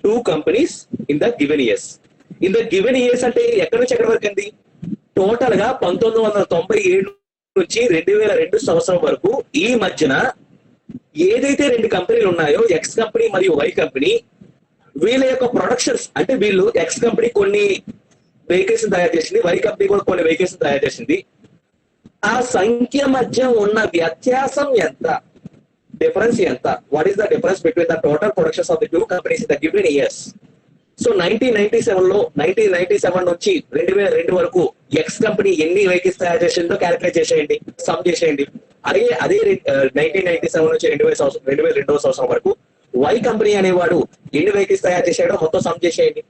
two companies in the given years? In the given years అంటే ఎక్కడి నుంచి ఎక్కడి వరకు అండి? Total గా 1997 నుంచి 2002 సంవత్సరం వరకు ఈ మధ్యన ఏదైతే రెండు కంపెనీలు ఉన్నాయో, ఎక్స్ కంపెనీ మరియు వై కంపెనీ, వీళ్ళ యొక్క ప్రొడక్షన్స్ అంటే వీళ్ళు ఎక్స్ కంపెనీ కొన్ని వెహికల్స్ తయారు చేసింది, వై కంపెనీ కూడా కొన్ని వెహికల్స్ తయారు చేసింది. ఆ సంఖ్య మధ్య ఉన్న వ్యత్యాసం ఎంత? డిఫరెన్స్ ఎంత? What is the difference between the total productions of the two companies in the given years? So 1997 నుంచి 2002 వరకు ఎక్స్ కంపెనీ ఎన్ని వెహికల్స్ తయారు చేసిందో క్యాలిక్యులేట్ చేసేయండి, సమ్ చేసేయండి. అదే 1997 నుంచి 2002 సంవత్సరం వరకు వై కంపెనీ అనేవాడు ఎన్ని వెహికల్స్ తయారు చేశాడో మొత్తం సమ్ చేసేయండి.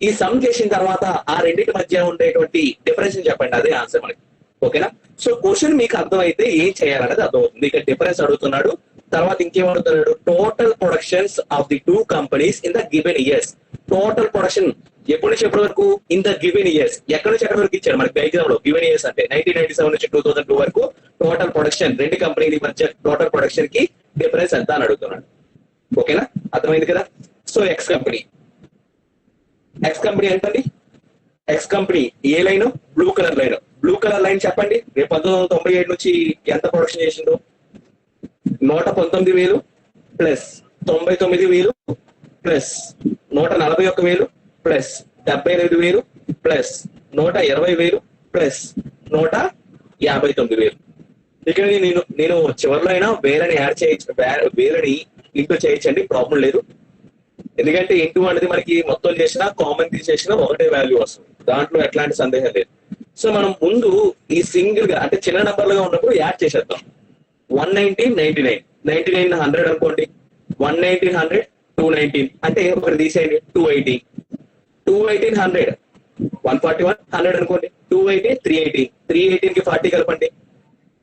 ఈ సమ్ చేసిన తర్వాత ఆ రెండింటి మధ్య ఉండేటువంటి డిఫరెన్స్ చెప్పండి. అదే ఆన్సర్ మనకి. ఓకేనా? సో క్వశ్చన్ మీకు అర్థమైతే ఏం చేయాలనేది అర్థమవుతుంది. ఇక్కడ డిఫరెన్స్ అడుగుతున్నాడు, తర్వాత ఇంకేం అడుగుతున్నాడు? Total productions of the two companies in the given years. Total production ఎప్పటి నుంచి ఎప్పటి వరకు? In the given years. ఎక్కడి నుంచి ఎక్కడి వరకు ఇచ్చాడు మనకి ఎగ్జామ్ లో? గివెన్ ఇయర్స్ అంటే 1997 నుంచి 2002 వరకు టోటల్ ప్రొడక్షన్, రెండు కంపెనీల మధ్య టోటల్ ప్రొడక్షన్ కి డిఫరెన్స్ ఎంత అని అడుగుతున్నాడు. ఓకేనా? అర్థమైంది కదా? సో ఎక్స్ కంపెనీ ఏంటండి? ఎక్స్ కంపెనీ ఏ line? Blue colour line. Blue colour line చెప్పండి. రేపు 1997 నుంచి ఎంత ప్రొడక్షన్ చేసిందో? 119,000 plus 99,000 plus 141,000 plus 78,000 plus 120,000 plus 159,000. ఇక్కడ నేను చివరిలో అయినా వేలని యాడ్ చేయొచ్చు, వేలని ఇంటూ చేయొచ్చండి, ప్రాబ్లం లేదు. ఎందుకంటే ఇంటూ అనేది మనకి మొత్తం చేసినా కామన్ తీసేసినా ఒకటే వాల్యూ వస్తుంది, దాంట్లో ఎట్లాంటి సందేహం లేదు. సో మనం ముందు ఈ సింగిల్ గా అంటే చిన్న నంబర్లుగా ఉన్నప్పుడు యాడ్ చేసేద్దాం. 119, 99, 99 100 అనుకోండి. 119 100 219 అంటే ఒకటి తీసేయండి. 280, 218 100 141 100 అనుకోండి. 280 380, 318 కి 40 కలపండి.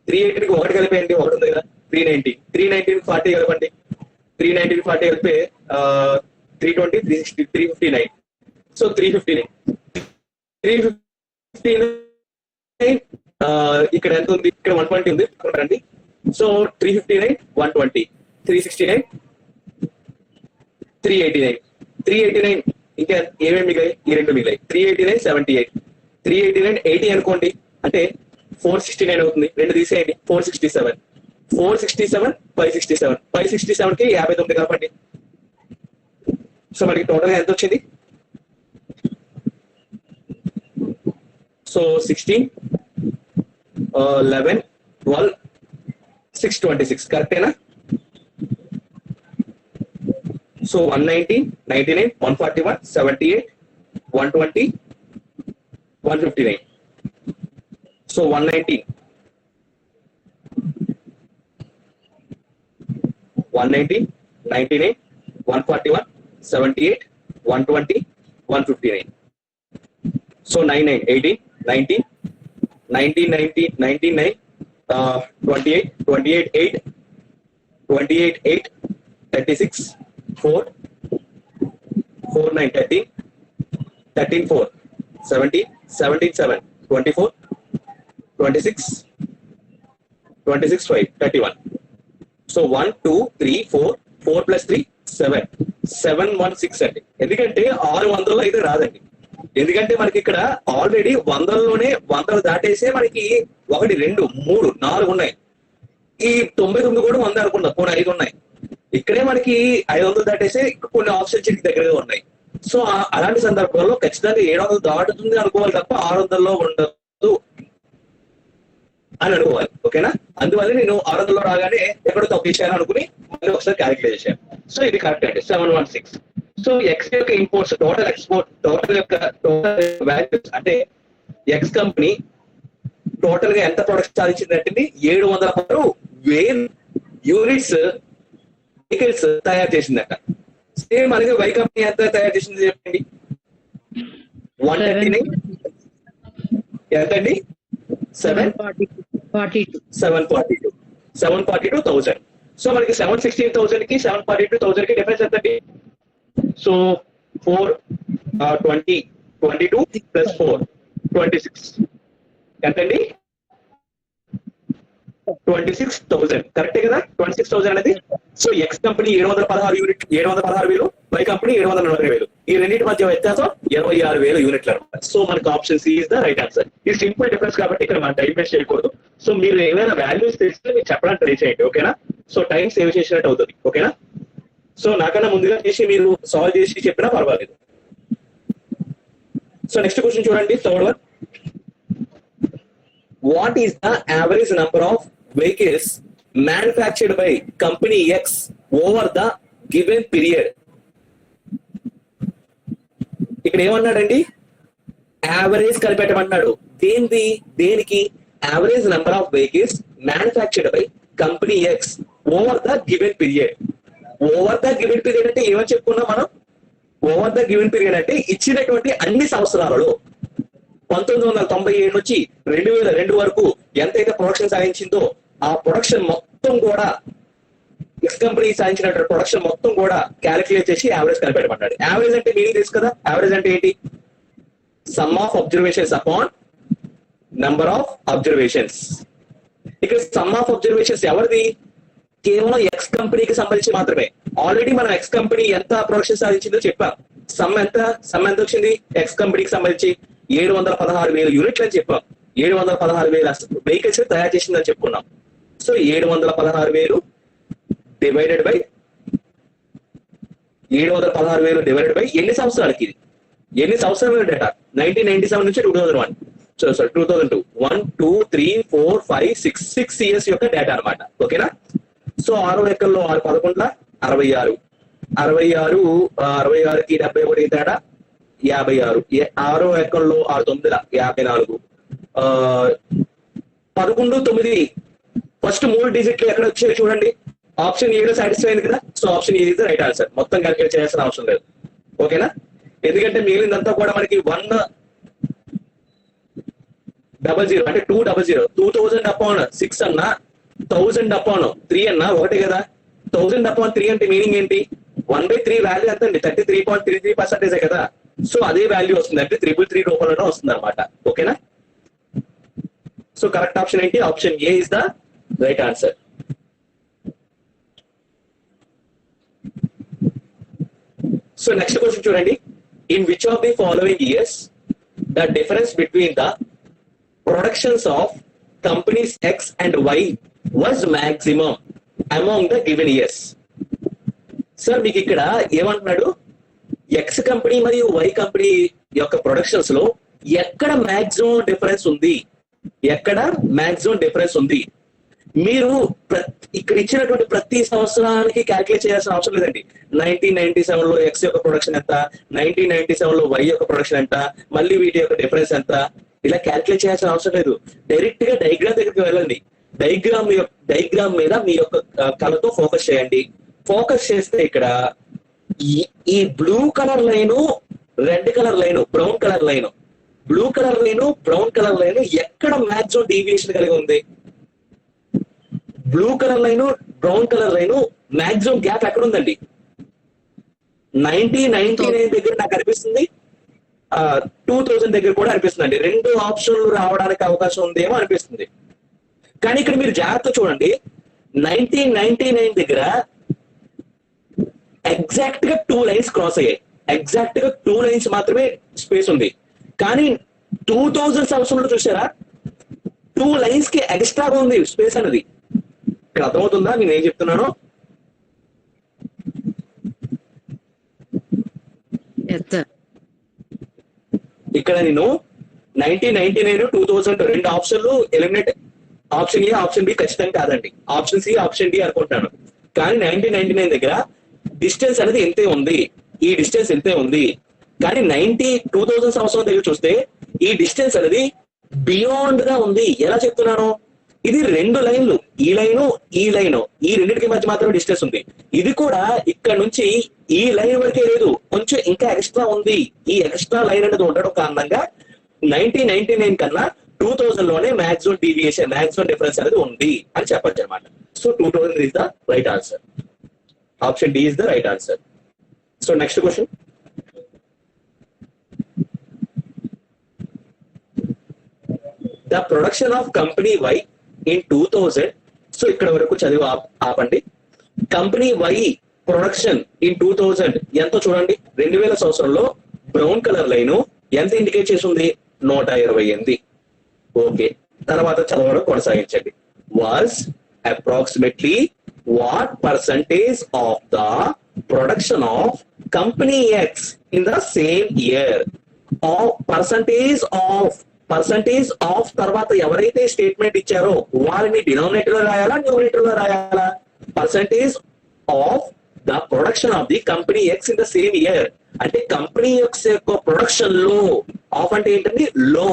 318 కి 1 కలిపేయండి, 1 ఉంది కదా. 390, 319 కి 40 కలపండి. 390 కి 40 కలిపే 320, 360, 359. సో 359 ఇక్కడ ఎంత ఉంది? ఇక్కడ 120 ఉంది రండి. సో 359 120, 369 389, 389 ఇంకా ఏమేమి మిగిలాయి? ఈ రెండు మిగిలాయి. 389 78, 389 80 అనుకోండి. అంటే 469 అవుతుంది. రెండు తీసేయండి. 467, 467 567, 567 కి 59 కాబట్టి సో మనకి టోటల్ గా ఎంత వచ్చింది? సో 16 11 12 626 కరెక్టేనా? So 119 99 141 78 120 159. So 119 99 141 78 120 159. So 99 18 19 19 19 99 28 28 8 28 8 36 4 4 9 13 13 4 17 17 7 24 26 26 5 31. So 1 2 3 4 4 plus 3 7 716 అండి. ఎందుకంటే 600లో అయితే రాదండి. ఎందుకంటే మనకి ఇక్కడ ఆల్రెడీ 100లోనే 100 దాటేసే మనకి 1 2 3 4 ఉన్నాయి. ఈ 99 కూడా 100 అనుకున్నా, కొన్ని 5 ఉన్నాయి. ఇక్కడే మనకి 500 దాటేసే కొన్ని ఆప్షన్స్ దగ్గరగా ఉన్నాయి. సో అలాంటి సందర్భంలో ఖచ్చితంగా 700 దాటుతుంది అనుకోవాలి తప్ప 600లో ఉండదు అని అనుకోవాలి. ఓకేనా? అందువల్ల నేను 600లో రాగానే ఎక్కడో తప్పించాను అనుకుని మళ్ళీ ఒకసారి క్యాలిక్యులేట్ చేశాను. సో ఇది కరెక్ట్ అండి, 716. సో ఎక్స్ యొక్క imports total export total values అంటే ఎక్స్ కంపెనీ టోటల్ గా ఎంత ప్రొడక్ట్ సాధించిందంటే 716,000 యూనిట్స్ వెహికల్స్ తయారు చేసిందట. సేమ్ అలాగే వై కంపెనీ ఎంత తయారు చేసింది చెప్పండి? 139 ఎంతండి? 742,000. సో మనకి 716,000 కి 742,000 కి డిఫరెన్స్ ఎంతండి? సో 4 20 22 ప్లస్ 4 26 ఎంతండి? 26,000 కరెక్టే కదా. 26,000 అనేది so X company 716,000, why company 740,000. ఈ రెండింటి మధ్య వ్యత్యాసం 26,000 యూనిట్లు అనమాట. సో మనకు option C is the right answer. ఇది సింపుల్ డిఫరెన్స్ కాబట్టి ఇక్కడ మనం టైం వేస్ట్ చేయకూడదు. సో మీరు ఏమైనా వాల్యూస్ తెలిస్తే మీరు చెప్పడానికి ట్రై చేయండి, ఓకేనా. సో టైం సేవ్ చేసినట్టు అవుతుంది, ఓకేనా. సో నాకన్నా ముందుగా చేసి మీరు సాల్వ్ చేసి చెప్పినా పర్వాలేదు. సో నెక్స్ట్ క్వశ్చన్ చూడండి, third one. What is the average number of vehicles manufactured by company X over the given period? ఇక్కడ ఏమన్నాడండి, యావరేజ్ కనిపెట్టమన్నాడు. దేనికి? Average number of vehicles manufactured by company X over the given period. Over the given period అంటే ఏమని చెప్పుకున్నాం మనం? Over the given period అంటే ఇచ్చినటువంటి అన్ని సంవత్సరాలలో 1997 నుంచి 2002 వరకు ఎంతైతే ప్రొడక్షన్ సాధించిందో ఆ ప్రొడక్షన్ మొత్తం కూడా ఎక్స్ కంపెనీ సాధించినటువంటి ప్రొడక్షన్ మొత్తం కూడా క్యాలిక్యులేట్ చేసి యావరేజ్ కనిపెట్టమన్నాడు. యావరేజ్ అంటే మీనింగ్ తెలుసు కదా. యావరేజ్ అంటే ఏంటి? Some of observations upon number of observations. ఇక్కడ సమ్ ఆఫ్ అబ్జర్వేషన్స్ ఎవరిది? కేవలం ఎక్స్ కంపెనీకి సంబంధించి మాత్రమే. ఆల్రెడీ మనం ఎక్స్ కంపెనీ ఎంత ప్రొడక్షన్ సాధించిందో చెప్పాం. సమ్ ఎంత వచ్చింది ఎక్స్ కంపెనీకి సంబంధించి? 716,000 యూనిట్లు అని చెప్పాం. 716,000 వెహికల్స్ తయారు చేసిందని చెప్పుకున్నాం. సో 716,000 డివైడెడ్ బై 716,000 ఎన్ని సంవత్సరాలకి? ఇది ఎన్ని సంవత్సరాల డేటా? 1997 నుంచి 2001, 2002, 1, 2, 3, 4, 5, 6 ఇయర్స్ యొక్క డేటా అనమాట, ఓకేనా. సో 6 లెక్కల్లో 6 11 66, 66కి 71 తేడా 56, 6 లెక్కల్లో 6 9 54, 11 9 ఫస్ట్ 3 డిజిట్లు ఎక్కడ వచ్చాయో చూడండి. ఆప్షన్ ఏ సాటిస్ఫై అయింది కదా. So option A is the right answer. మొత్తం క్యాలిక్యులేట్ చేయాల్సిన అవసరం లేదు, ఓకేనా. ఎందుకంటే మిగిలిందంతా కూడా మనకి 100 అంటే 200, 2000 అపాన్ 6 అన్నా 1000 అపాన్ 3 అన్నా ఒకటే కదా. 1000 అపాన్ 3 అంటే మీనింగ్ ఏంటి? 1/3 వాల్యూ ఎంత అండి? 33.33% కదా. సో అదే వాల్యూ వస్తుంది అంటే 333 రూపంలోనే వస్తుంది అనమాట, ఓకేనా. సో కరెక్ట్ ఆప్షన్ ఏంటి? Option A is the right answer. So next question చూడండి. In which of the following years the difference between the productions of companies X and Y was maximum among the given years? Sir మీకు ఇక్కడ ఏమంటున్నాడు? X company మరియు Y company యొక్క productions లో ఎక్కడ maximum difference ఉంది? మీరు ఇక్కడ ఇచ్చినటువంటి ప్రతి సంవత్సరానికి క్యాల్కులేట్ చేయాల్సిన అవసరం లేదండి. 1997 లో ఎక్స్ యొక్క ప్రొడక్షన్ ఎంత, 1997 లో వై యొక్క ప్రొడక్షన్ ఎంత, మళ్ళీ వీటి యొక్క డిఫరెన్స్ ఎంత, ఇలా క్యాల్కులేట్ చేయాల్సిన అవసరం లేదు. డైరెక్ట్ గా డయాగ్రామ్ దగ్గరికి వెళ్ళండి. డయాగ్రామ్ మీద మీ యొక్క కళ్ళతో ఫోకస్ చేయండి. ఫోకస్ చేస్తే ఇక్కడ ఈ blue colour line, red colour line, brown colour line, blue colour line, brown colour line ఎక్కడ మ్యాక్సిమం డీవియేషన్ కలిగి ఉంది? Blue colour line, brown colour line maximum gap ఎక్కడ ఉందండి? 1999 దగ్గర నాకు అనిపిస్తుంది, 2000 దగ్గర కూడా అనిపిస్తుంది అండి. 2 ఆప్షన్లు రావడానికి అవకాశం ఉందేమో అనిపిస్తుంది. కానీ ఇక్కడ మీరు జాగ్రత్త చూడండి. 1999 దగ్గర ఎగ్జాక్ట్ గా 2 లైన్స్ క్రాస్ అయ్యాయి. ఎగ్జాక్ట్ గా 2 లైన్స్ మాత్రమే స్పేస్ ఉంది. కానీ 2000 సంవత్సరంలో చూసారా 2 లైన్స్ కి ఎక్స్ట్రాగా ఉంది స్పేస్ అనేది. ఇక్కడ అర్థమవుతుందా నేను ఏం చెప్తున్నాను? ఇక్కడ నేను 1999, 2000 2 ఆప్షన్లు eliminate. Option A, option B ఖచ్చితంగా కాదండి. ఆప్షన్ సి, ఆప్షన్ డి అనుకుంటాను. కానీ 1999 దగ్గర డిస్టెన్స్ అనేది ఎంతే ఉంది, ఈ డిస్టెన్స్ ఎంతే ఉంది. కానీ 2000 సంవత్సరం దగ్గర చూస్తే ఈ డిస్టెన్స్ అనేది బియాండ్ గా ఉంది. ఎలా చెప్తున్నాను? ఇది 2 లైన్లు, ఈ లైను ఈ లైను, ఈ రెండింటికి మధ్య మాత్రం డిస్టెన్స్ ఉంది. ఇది కూడా ఇక్కడ నుంచి ఈ లైన్ వరకే లేదు, కొంచెం ఇంకా ఎక్స్ట్రా ఉంది. ఈ ఎక్స్ట్రా లైన్ అనేది ఉండడం కారణంగా 1999 కన్నా 2000 లోనే మాక్సిమం డీవియేషన్, మాక్సిమం డిఫరెన్స్ అనేది ఉంది అని చెప్పచ్చు అనమాట. So 2000 is the right answer. Option D is the right answer. So next question. The production of company Y in 2000. So ఇక్కడ వరకు చదివి ఆపండి. కంపెనీ వై ప్రొడక్షన్ ఇన్ 2000 ఎంతో చూడండి. 2000 సంవత్సరంలో బ్రౌన్ కలర్ లైన్ ఎంత ఇండికేట్ చేస్తుంది? 128. ఓకే, తర్వాత చదవడం కొనసాగించండి. Was approximately what percentage of the production of company X in the same year. Percentage of తర్వాత ఎవరైతే స్టేట్మెంట్ ఇచ్చారో వారిని డినామినేటర్ లో రాయాలా, న్యూమరేటర్ లో రాయాలా? Percentage of the production of the company X in the same year అంటే company X యొక్క ప్రొడక్షన్ లో, ఆఫ్ అంటే ఏంటండి? లో.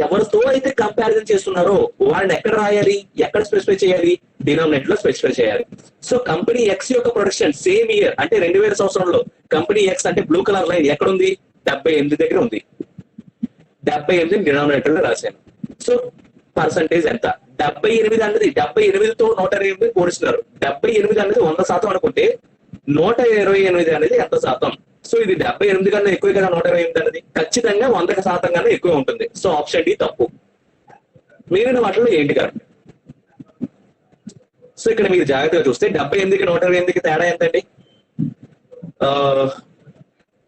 ఎవరితో అయితే కంపారిజన్ చేస్తున్నారో వారిని ఎక్కడ రాయాలి, ఎక్కడ స్పెసిఫై చేయాలి? డినామినేటర్ లో స్పెసిఫై చేయాలి. సో కంపెనీ ఎక్స్ యొక్క ప్రొడక్షన్ సేమ్ ఇయర్ అంటే 2000 సంవత్సరంలో కంపెనీ ఎక్స్ అంటే బ్లూ కలర్ లైన్ ఎక్కడ ఉంది? 78 దగ్గర ఉంది. 78 డినామినేటర్ లో రాశాను. సో పర్సంటేజ్ ఎంత? 78 అనేది 78తో 128 పోలిస్తున్నారు. 78 అనేది 100% అనుకుంటే 128 అనేది ఎంత శాతం? సో ఇది 78 కన్నా ఎక్కువ కదా 128 అనేది? ఖచ్చితంగా 100% కన్నా ఎక్కువ ఉంటుంది. సో ఆప్షన్ డి తప్పు. మిగిలిన వాటిలో ఏంటి కరెక్ట్? సో ఇక్కడ మీరు జాగ్రత్తగా చూస్తే 78కి 128కి తేడా ఎంతండి?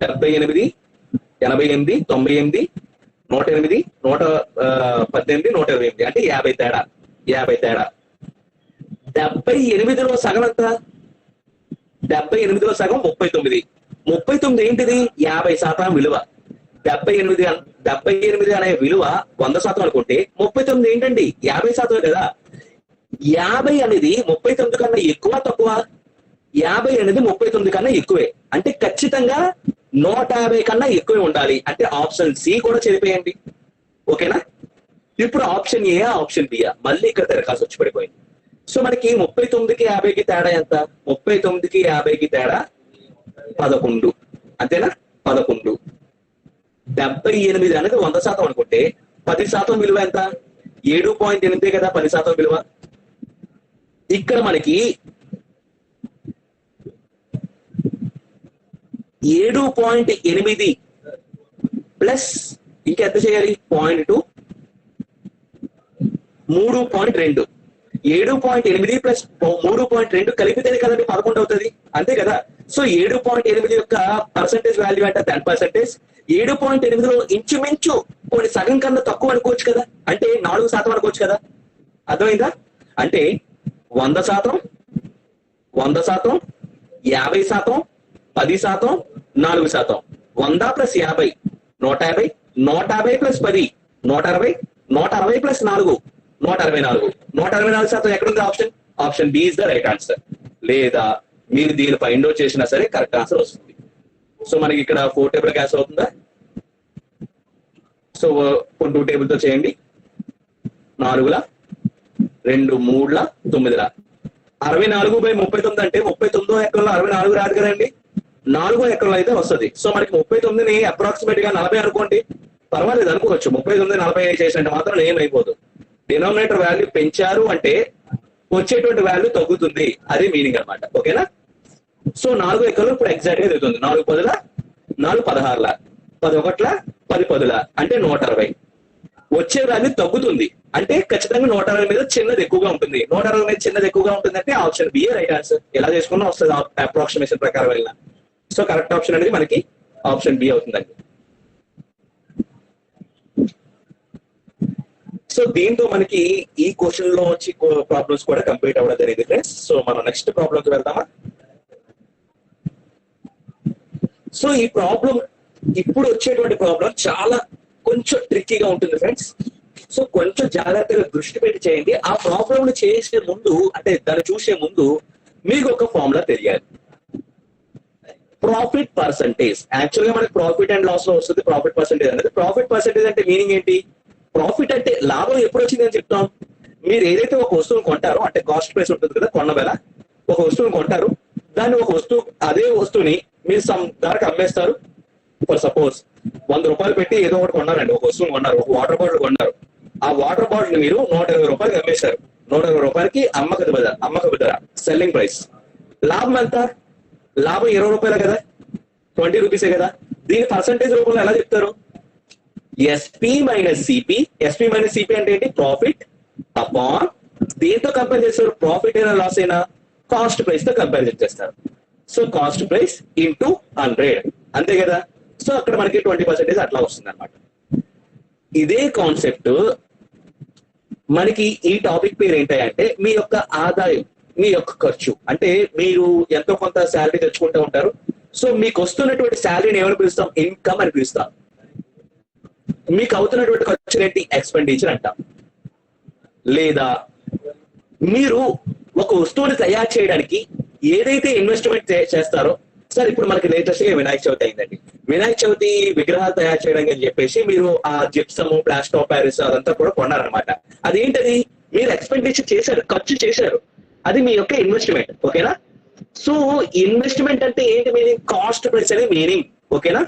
78, 88, 98, 108, 118, 128 అంటే 50 తేడా. 78లో సగం ఎంత? 78లో సగం 39. 39 ఏంటిది? 50% విలువ. 78 అనే విలువ 100% అనుకుంటే 39 ఏంటండి? 50% కదా. 50 అనేది 39 కన్నా ఎక్కువ తక్కువ? 50 అనేది 39 కన్నా ఎక్కువే. అంటే ఖచ్చితంగా 150 కన్నా ఎక్కువే ఉండాలి. అంటే ఆప్షన్ సి కూడా చెరిపేయండి. ఓకేనా? ఇప్పుడు ఆప్షన్ ఏ, ఆప్షన్ బి మళ్ళీ ఇక్కడ తిరగాల్సి వచ్చి పడిపోయింది. సో మనకి 39కి 50కి తేడా ఎంత? 39కి 50కి తేడా 11. అంతేనా? 11. 78 అనేది 100% అనుకుంటే 10% విలువ ఎంత? 7.8 కదా 10% విలువ. ఇక్కడ మనకి 7.8 ప్లస్ ఇంకెంత చేయాలి? 0.2, 3.2. 7.8 ప్లస్ 3.2 కలిపితేనే కదండి 11 అవుతుంది. అంతే కదా. సో 7.8 యొక్క పర్సెంటేజ్ వాల్యూ అంటే 10%. 7.8లో ఇంచుమించు కొన్ని సగం కన్నా తక్కువ అనుకోవచ్చు కదా, అంటే 4% అనుకోవచ్చు కదా. అర్థమైందా? అంటే 100%, 100%, 50%, 10%, 4%. 100 ప్లస్ 50 150, 150 ప్లస్ 10 160, 160 ప్లస్ 4 164. 164% ఎక్కడుంది option? Option B is the right answer. లేదా మీరు దీని ఫైండ్ అవుట్ చేసినా సరే కరెక్ట్ ఆన్సర్ వస్తుంది. సో మనకి ఇక్కడ 4 టేబుల్ క్యాన్సిల్ అవుతుందా? సో 2 టేబుల్ తో చేయండి. 4ల 2 3ల 9ల 64/39 అంటే 39వ ఎకరంలో 64 రాదు కదండి. 4వ ఎకరంలో అయితే వస్తుంది. సో మనకి 39ని అప్రాక్సిమేట్ గా 40 అనుకోండి, పర్వాలేదు అనుకోవచ్చు. 39 40 చేసినట్టు మాత్రం ఏమైపోదు. డినామినేటర్ వాల్యూ పెంచారు అంటే వచ్చేటువంటి వాల్యూ తగ్గుతుంది, అదే మీనింగ్ అనమాట. ఓకేనా? సో 4 ఎకరాలు ఇప్పుడు ఎగ్జాక్ట్ గా తిరుగుతుంది. 4 10ల 4 16ల 11ల 10 10ల అంటే 160. వచ్చే వాల్యూ తగ్గుతుంది అంటే ఖచ్చితంగా 160 మీద చిన్నది ఎక్కువగా ఉంటుంది. 160 మీద చిన్నది ఎక్కువగా ఉంటుంది అంటే ఆప్షన్ బి రైట్ ఆన్సర్. ఎలా చేసుకున్నా వస్తుంది అప్రాక్సిమేషన్ ప్రకారం వెళ్ళినా. సో కరెక్ట్ ఆప్షన్ అనేది మనకి ఆప్షన్ బి అవుతుందండి. సో దీంతో మనకి ఈ క్వశ్చన్ లో వచ్చి ప్రాబ్లమ్స్ కూడా కంప్లీట్ అవ్వడం జరిగింది ఫ్రెండ్స్. సో మనం నెక్స్ట్ ప్రాబ్లంకి వెళ్దామా? సో ఈ ప్రాబ్లం ఇప్పుడు వచ్చేటువంటి ప్రాబ్లం చాలా కొంచెం ట్రిక్కీగా ఉంటుంది ఫ్రెండ్స్. సో కొంచెం జాగ్రత్తగా దృష్టి పెట్టి చేయండి. ఆ ప్రాబ్లం చేసే ముందు అంటే దాన్ని చూసే ముందు మీకు ఒక ఫార్ములా తెలియాలి. Profit percentage. యాక్చువల్ గా మనకి ప్రాఫిట్ అండ్ లాస్ లో వస్తుంది ప్రాఫిట్ పర్సంటేజ్ అనేది. ప్రాఫిట్ పర్సంటేజ్ అంటే మీనింగ్ ఏంటి? ప్రాఫిట్ అంటే లాభం ఎప్పుడు వచ్చింది అని చెప్తాం. మీరు ఏదైతే ఒక వస్తువును కొంటారో అంటే కాస్ట్ ప్రైస్ ఉంటుంది కదా, కొన్న వేళ ఒక వస్తువును కొంటారు, దాన్ని ఒక వస్తువు అదే వస్తువుని మీరు సమ్ ధరకు అమ్మేస్తారు. ఫర్ సపోజ్ 100 రూపాయలు పెట్టి ఏదో ఒకటి కొన్నారండి, ఒక వస్తువుని కొన్నారు, ఒక వాటర్ బాటిల్ కొన్నారు. ఆ వాటర్ బాటిల్ మీరు 120 రూపాయలకి అమ్మేశారు. 120 రూపాయలకి అమ్మక ధర సెల్లింగ్ ప్రైస్. లాభం ఎంత? లాభం 20 రూపాయలే కదా, 20 రూపీసే కదా. దీని పర్సంటేజ్ రూపంలో ఎలా చెప్తారు? SP minus CP. SP minus CP అంటే ఏంటి? ప్రాఫిట్ అపాన్ దేంతో కంపేర్ చేస్తారు? ప్రాఫిట్ అయినా లాస్ అయినా కాస్ట్ ప్రైస్ తో కంపారిజన్ చేస్తారు. సో కాస్ట్ ప్రైస్ ఇంటూ 100, అంతే కదా. సో అక్కడ మనకి 20% అట్లా వస్తుంది అనమాట. ఇదే కాన్సెప్ట్ మనకి ఈ టాపిక్ పేరు ఏంటంటే మీ యొక్క ఆదాయం, మీ యొక్క ఖర్చు. అంటే మీరు ఎంతో కొంత శాలరీ తెచ్చుకుంటూ ఉంటారు. సో మీకు వస్తున్నటువంటి శాలరీని ఏమని పిలుస్తాం? ఇన్కమ్ అని పిలుస్తాం. మీకు అవుతున్నటువంటి ఖర్చు ఏంటి? ఎక్స్పెండిచర్ అంటాం. లేదా మీరు ఒక వస్తువుని తయారు చేయడానికి ఏదైతే ఇన్వెస్ట్మెంట్ చేస్తారో, సార్ ఇప్పుడు మనకి లేటెస్ట్ గా వినాయక చవితి అయిందండి. వినాయక చవితి విగ్రహాలు తయారు చేయడానికి అని చెప్పేసి మీరు ఆ జిప్సమ్, ప్లాస్టర్ ఆఫ్ ప్యారిస్ అదంతా కూడా కొన్నారనమాట. అదేంటది? మీరు ఎక్స్పెండిచర్ చేశారు, ఖర్చు చేశారు. అది మీ యొక్క ఇన్వెస్ట్మెంట్. ఓకేనా? సో ఇన్వెస్ట్మెంట్ అంటే ఏంటి మీనింగ్? కాస్ట్ ప్రైస్ అనే మీనింగ్. ఓకేనా?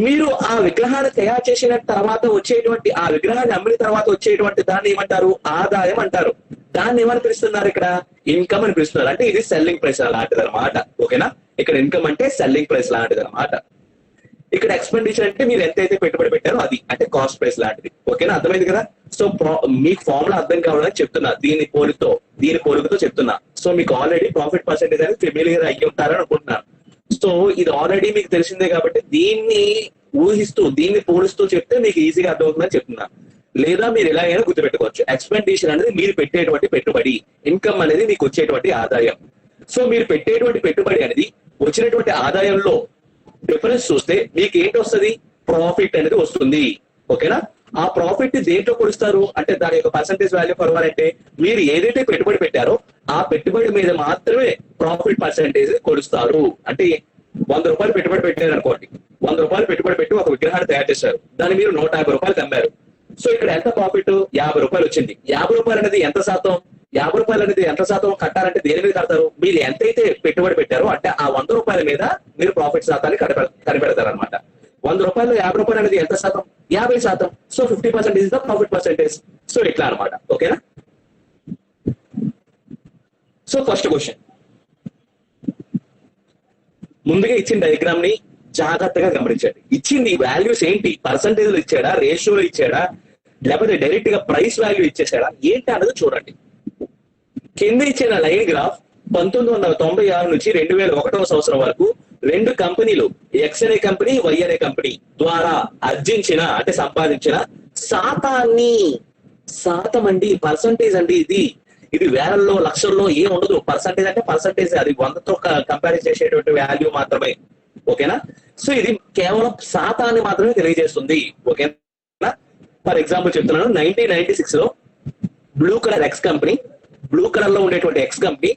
మీరు ఆ విగ్రహాన్ని తయారు చేసిన తర్వాత వచ్చేటువంటి, ఆ విగ్రహాన్ని అమ్మిన తర్వాత వచ్చేటువంటి దాన్ని ఏమంటారు? ఆదాయం అంటారు. దాన్ని ఏమని పిలుస్తున్నారు? ఇక్కడ ఇన్కమ్ అని పిలుస్తున్నారు. అంటే ఇది సెల్లింగ్ ప్రైస్ లాంటిది అనమాట. ఓకేనా? ఇక్కడ ఇన్కమ్ అంటే సెల్లింగ్ ప్రైస్ లాంటిది అనమాట. ఇక్కడ ఎక్స్పెండిచర్ అంటే మీరు ఎంతైతే పెట్టుబడి పెట్టారో అది, అంటే కాస్ట్ ప్రైస్ లాంటిది. ఓకేనా? అర్థమైంది కదా. సో మీకు ఫార్ములా అర్థం కావాలని చెప్తున్నా, దీని పోలికతో చెప్తున్నా. సో మీకు ఆల్రెడీ ప్రాఫిట్ పర్సెంటేజ్ అనేది ఫెమిలియర్ అయ్యి ఉంటారని అనుకుంటున్నాను. సో ఇది ఆల్రెడీ మీకు తెలిసిందే కాబట్టి దీన్ని ఊహిస్తూ, దీన్ని పోలుస్తూ చెప్తే మీకు ఈజీగా అర్థమవుతుందని చెప్తున్నా. లేదా మీరు ఎలాగైనా గుర్తుపెట్టుకోవచ్చు. ఎక్స్పెండిచర్ అనేది మీరు పెట్టేటువంటి పెట్టుబడి, ఇన్కమ్ అనేది మీకు వచ్చేటువంటి ఆదాయం. సో మీరు పెట్టేటువంటి పెట్టుబడి అనేది వచ్చినటువంటి ఆదాయంలో డిఫరెన్స్ చూస్తే మీకు ఏంటి వస్తుంది? ప్రాఫిట్ అనేది వస్తుంది. ఓకేనా? ఆ ప్రాఫిట్ దేంట్లో కొలుస్తారు అంటే దాని యొక్క పర్సంటేజ్ వాల్యూ కొలవాలంటే మీరు ఏదైతే పెట్టుబడి పెట్టారో ఆ పెట్టుబడి మీద మాత్రమే ప్రాఫిట్ పర్సంటేజ్ కొలుస్తారు. అంటే 100 రూపాయలు పెట్టుబడి పెట్టారు అనుకోండి, 100 రూపాయలు పెట్టుబడి పెట్టి ఒక విగ్రహాన్ని తయారు చేశారు, దాన్ని మీరు 150 రూపాయలు అమ్మారు. సో ఇక్కడ ఎంత ప్రాఫిట్? 50 రూపాయలు వచ్చింది. 50 రూపాయలు అనేది ఎంత శాతం? 50 రూపాయలు అనేది ఎంత శాతం కట్టాలంటే దేని మీద కడతారు? మీరు ఎంతైతే పెట్టుబడి పెట్టారో అంటే ఆ 100 రూపాయల మీద మీరు ప్రాఫిట్ శాతాన్ని కనిపెడతారు అనమాట. 100 రూపాయలు 50 రూపాయలు అనేది ఎంత శాతం? 50%. So 50% is the profit percentage. So ఇట్లా అనమాట. ఓకేనా? సో ఫస్ట్ క్వశ్చన్, ముందుగా ఇచ్చిన డయాగ్రామ్ ని జాగ్రత్తగా గమనించండి. ఇచ్చింది వాల్యూస్ ఏంటి? పర్సంటేజ్లు ఇచ్చాడా, రేషియోలు ఇచ్చాడా, లేకపోతే డైరెక్ట్ గా ప్రైస్ వాల్యూ ఇచ్చేసాడా ఏంటి అన్నది చూడండి. కింద ఇచ్చిన లైన్ గ్రాఫ్ 1996 నుంచి 2001 సంవత్సరం వరకు రెండు కంపెనీలు, ఎక్స్ అనే కంపెనీ, వై అనే కంపెనీ ద్వారా ఆర్జించిన అంటే సంపాదించిన శాతం అండి, పర్సంటేజ్ అండి. ఇది వేలల్లో లక్షల్లో ఏం ఉండదు. పర్సంటేజ్ అంటే పర్సంటేజ్, అది 100తో కంపేర్ చేసేటువంటి వాల్యూ మాత్రమే. ఓకేనా? సో ఇది కేవలం శాతాన్ని మాత్రమే తెలియజేస్తుంది. ఓకేనా? ఫర్ ఎగ్జాంపుల్ చెప్తున్నాను, 1996 లో blue colour X company, blue colour లో ఉండేటువంటి ఎక్స్ కంపెనీ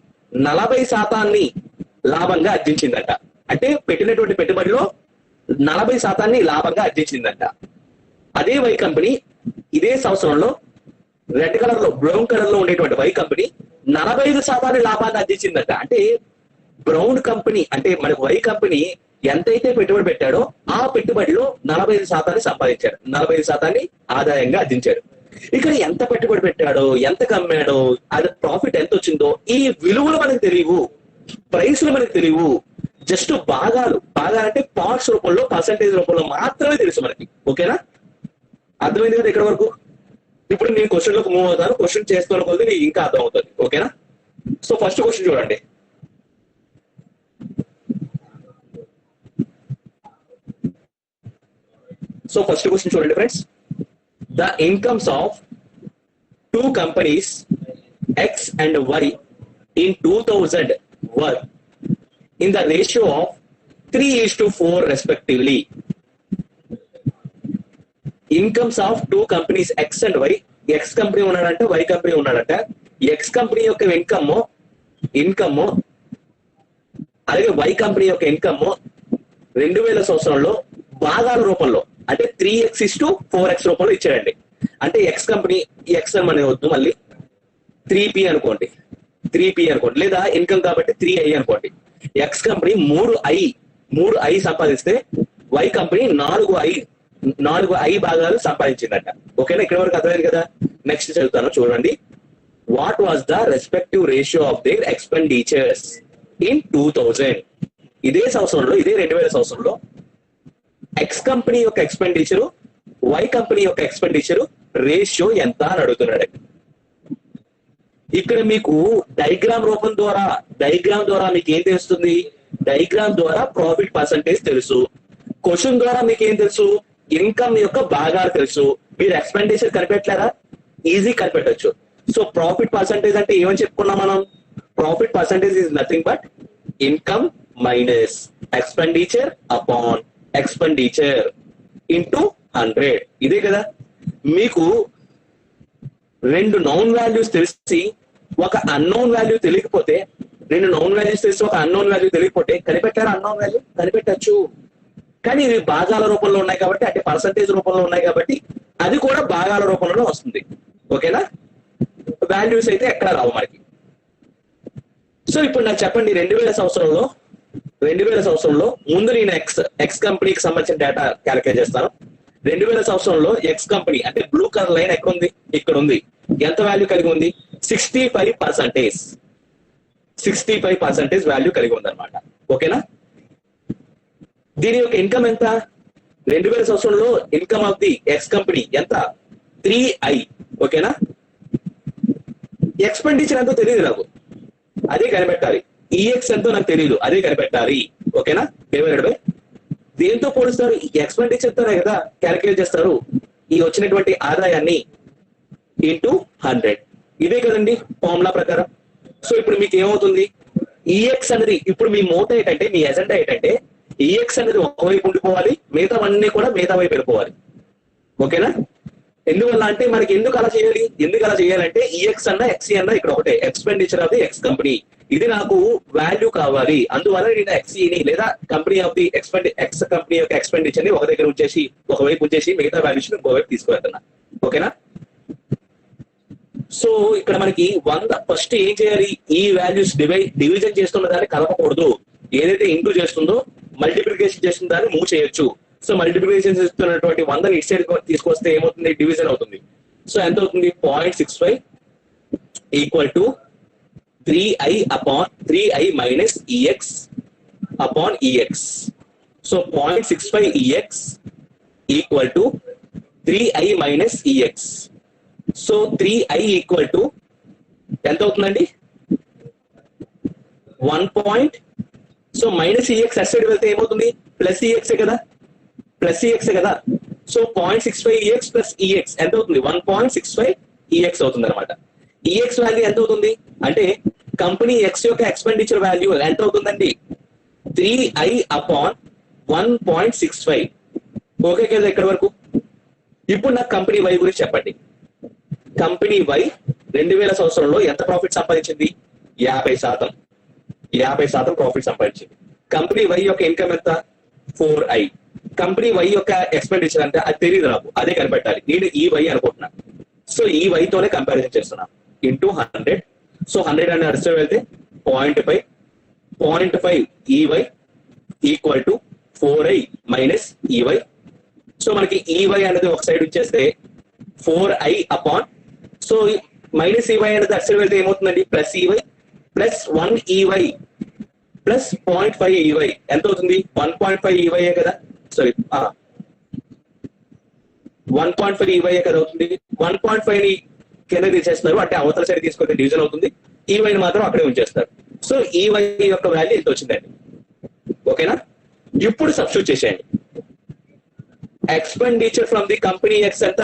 40% లాభంగా ఆర్జించిందంట. అంటే పెట్టినటువంటి పెట్టుబడిలో 40% లాభంగా ఆర్జించిందంట. అదే వై కంపెనీ ఇదే సంవత్సరంలో రెడ్ కలర్ లో, బ్రౌన్ కలర్ లో ఉండేటువంటి వై కంపెనీ 45% లాభాన్ని ఆర్జించిందంట. అంటే బ్రౌన్ కంపెనీ అంటే మనకు వై కంపెనీ ఎంతైతే పెట్టుబడి పెట్టాడో ఆ పెట్టుబడిలో 45% సంపాదించాడు, 45% ఆదాయంగా ఆర్జించాడు. ఇక్కడ ఎంత పెట్టుబడి పెట్టాడో, ఎంత కమ్మాడో, అది ప్రాఫిట్ ఎంత వచ్చిందో ఈ విలువలు మనకు తెలియవు, ప్రైస్లు మనకు తెలియవు. జస్ట్ భాగాలు అంటే పార్ట్స్ రూపంలో, పర్సంటేజ్ రూపంలో మాత్రమే తెలుసు మనకి. ఓకేనా? అర్థమైంది కదా ఇక్కడ వరకు? ఇప్పుడు నేను క్వశ్చన్ లోకి మూవ్ అవుతాను. క్వశ్చన్ చేస్తున్న కొద్ది నీకు ఇంకా అర్థం అవుతుంది. ఓకేనా? సో ఫస్ట్ క్వశ్చన్ చూడండి. సో ఫస్ట్ క్వశ్చన్ చూడండి friends. The incomes of two companies X and Y in 2000 were in the ratio of 3:4 respectively. Incomes of two companies X and Y, X company ఉన్నాడంటే Y company ఉన్నాడంట. X company యొక్క income అలాగే Y company యొక్క income 2000 సంవత్సరంలో భాగాల రూపంలో అంటే 3x:4x రూపంలో ఇచ్చాడండి. అంటే ఎక్స్ కంపెనీ, ఎక్స్ అని వద్దు, మళ్ళీ 3p అనుకోండి, లేదా ఇన్కమ్ కాబట్టి 3i అనుకోండి. ఎక్స్ కంపెనీ 3i సంపాదిస్తే వై కంపెనీ 4i భాగాలు సంపాదించిందట. ఓకేనా? ఇక్కడ వరకు అర్థమైంది కదా? నెక్స్ట్ చదువుతాను చూడండి. What was the respective ratio of their expenditures in 2000? ఇదే సంవత్సరంలో, ఇదే 2000 సంవత్సరంలో ఎక్స్ కంపెనీ యొక్క ఎక్స్పెండిచరు, వై కంపెనీ యొక్క ఎక్స్పెండిచరు రేషియో ఎంత అని అడుగుతున్నాడు. ఇక్కడ మీకు డయాగ్రామ్ ద్వారా మీకు ఏం తెలుస్తుంది? డయాగ్రామ్ ద్వారా ప్రాఫిట్ పర్సంటేజ్ తెలుసు. క్వశ్చన్ ద్వారా మీకు ఏం తెలుసు? ఇన్కమ్ యొక్క భాగాలు తెలుసు. మీరు ఎక్స్పెండిచర్ కనిపెట్టలేరా? ఈజీ కనిపెట్టచ్చు. సో ప్రాఫిట్ పర్సంటేజ్ అంటే ఏమని చెప్పుకున్నాం మనం? Profit percentage is nothing but income minus expenditure upon expenditure into 100. ఇదే కదా. మీకు రెండు నౌన్ వాల్యూస్ తెలిసి ఒక అన్నోన్ వాల్యూ తెలియకపోతే, రెండు నౌన్ వాల్యూస్ తెలిసి ఒక అన్నోన్ వాల్యూ తెలియకపోతే కనిపెట్టారా? Unknown value కనిపెట్టచ్చు. కానీ ఇవి భాగాల రూపంలో ఉన్నాయి కాబట్టి, అంటే పర్సంటేజ్ రూపంలో ఉన్నాయి కాబట్టి అది కూడా భాగాల రూపంలో వస్తుంది. ఓకేనా? వాల్యూస్ అయితే ఎక్కడ రావు మనకి. సో ఇప్పుడు నాకు చెప్పండి, 2000 సంవత్సరంలో ముందు నేను ఎక్స్ కంపెనీకి సంబంధించిన డేటా క్యాలిక్యులేట్ చేస్తాను. 2000 సంవత్సరంలో ఎక్స్ కంపెనీ అంటే బ్లూ కలర్ లైన్ ఎక్కడ ఉంది? ఇక్కడ ఉంది. ఎంత వాల్యూ కలిగి ఉంది? 65% వాల్యూ కలిగి ఉంది అనమాట. ఓకేనా? దీని యొక్క ఇన్కమ్ ఎంత? 2000 సంవత్సరంలో income of the X company ఎంత? 3i. ఓకేనా? ఎక్స్పెండిచర్ ఎంతో తెలియదు నాకు, అదే కనిపెట్టాలి. ఈఎక్స్ ఎంతో నాకు తెలియదు, అదే కనిపెట్టాలి. ఓకేనా? డివైడెడ్ బై దేంతో పోలుస్తారు? ఎక్స్పెండిచర్ తోనే కదా క్యాలిక్యులేట్ చేస్తారు ఈ వచ్చినటువంటి ఆదాయాన్ని ఇంటూ 100. ఇదే కదండి ఫార్ములా ప్రకారం. సో ఇప్పుడు మీకు ఏమవుతుంది? ఈఎక్స్ అనేది ఇప్పుడు మీ మోటో ఏంటంటే, మీ ఎజెండా ఏంటంటే ఈఎక్స్ అనేది ఒకవైపు ఉండిపోవాలి, మిగతావన్నీ కూడా మిగతా వైపు వెళ్ళిపోవాలి. ఓకేనా? ఎందువల్ల అంటే మనకి ఎందుకు అలా చేయాలంటే ఈఎక్స్ అన్నా ఎక్సీ అన్నా ఇక్కడ ఒకటే, expenditure of the X company. ఇది నాకు వాల్యూ కావాలి, అందువల్ల నేను ఎక్సీని లేదా company of the X company యొక్క ఎక్స్పెండిచర్ ని ఒక దగ్గర ఉంచేసి ఒకవైపు ఉంచేసి మిగతా వాల్యూస్ ని ఒకవైపు తీసుకువెళ్తున్నా. ఓకేనా? సో ఇక్కడ మనకి 100 ఫస్ట్ ఏం చేయాలి? ఈ వాల్యూస్ డివిజన్ చేస్తున్న దాన్ని కలపకూడదు. ఏదైతే ఇంటూ చేస్తుందో మల్టిప్లికేషన్ చేస్తున్న దాన్ని మూవ్ చేయొచ్చు. సో మల్టిప్లికేషన్ చేస్తున్నటువంటి 100 ఇటు సైడ్ తీసుకొస్తే ఏమవుతుంది? డివిజన్ అవుతుంది. సో ఎంత అవుతుంది? 0.65 equal to 3i minus EX upon EX. So 0.65 EX equal to 3i minus EX. So 3i equal to ఎంత అవుతుందండి? 1. సో మైనస్ ఈఎక్స్ అటు సైడ్ వెళ్తే ఏమవుతుంది? ప్లస్ ఈఎక్సే కదా, సో 0.65 ఈఎక్స్ ప్లస్ ఈఎక్స్ ఎంత అవుతుంది? 1.65 ఈఎక్స్ అవుతుంది అనమాట. ఈఎక్స్ వాల్యూ ఎంత అవుతుంది అంటే కంపెనీ ఎక్స్ యొక్క ఎక్స్పెండిచర్ వాల్యూ ఎంత అవుతుందండి? 3i upon 1.65. ఓకే కదా ఇక్కడ వరకు? ఇప్పుడు నాకు కంపెనీ వై గురించి చెప్పండి. కంపెనీ వై 2000 సంవత్సరంలో ఎంత ప్రాఫిట్ సంపాదించింది? 50% ప్రాఫిట్ సంపాదించింది. కంపెనీ వై యొక్క ఇన్కమ్ ఎంత? 4i. కంపెనీ వై యొక్క ఎక్స్పెండిచర్ అంటే అది తెలియదు నాకు, అదే కనిపెట్టాలి. నేను ఈ వై అనుకుంటున్నా. సో ఈ వై తోనే కంపారిజన్ చేస్తున్నా ఇంటూ 100. సో 100 అని అడిస్తే వెళ్తే 0.5 EY equal to 4i minus EY. So మనకి ఈవై అనేది ఒక సైడ్ వచ్చేస్తే 4i upon, so minus EY అనేది అటు సైడ్ వెళ్తే ఏమవుతుందండి? Plus EY plus 1 EY plus 0.5 EY ఎంత అవుతుంది? 1.5 ఈవై కదా, సారీ 1.5 ఈవై కదా అవుతుంది. 1.5 ని కింద తీసేస్తున్నారు అంటే అవతల సైడ్ తీసుకుంటే డివిజన్ అవుతుంది. ఈవైని మాత్రం అక్కడే ఉంచేస్తారు. సో ఈవై యొక్క వాల్యూ ఎంత వచ్చిందండి? ఓకేనా? ఇప్పుడు సబ్స్టిట్యూట్ చేసేయండి. Expenditure from the company X ఎంత?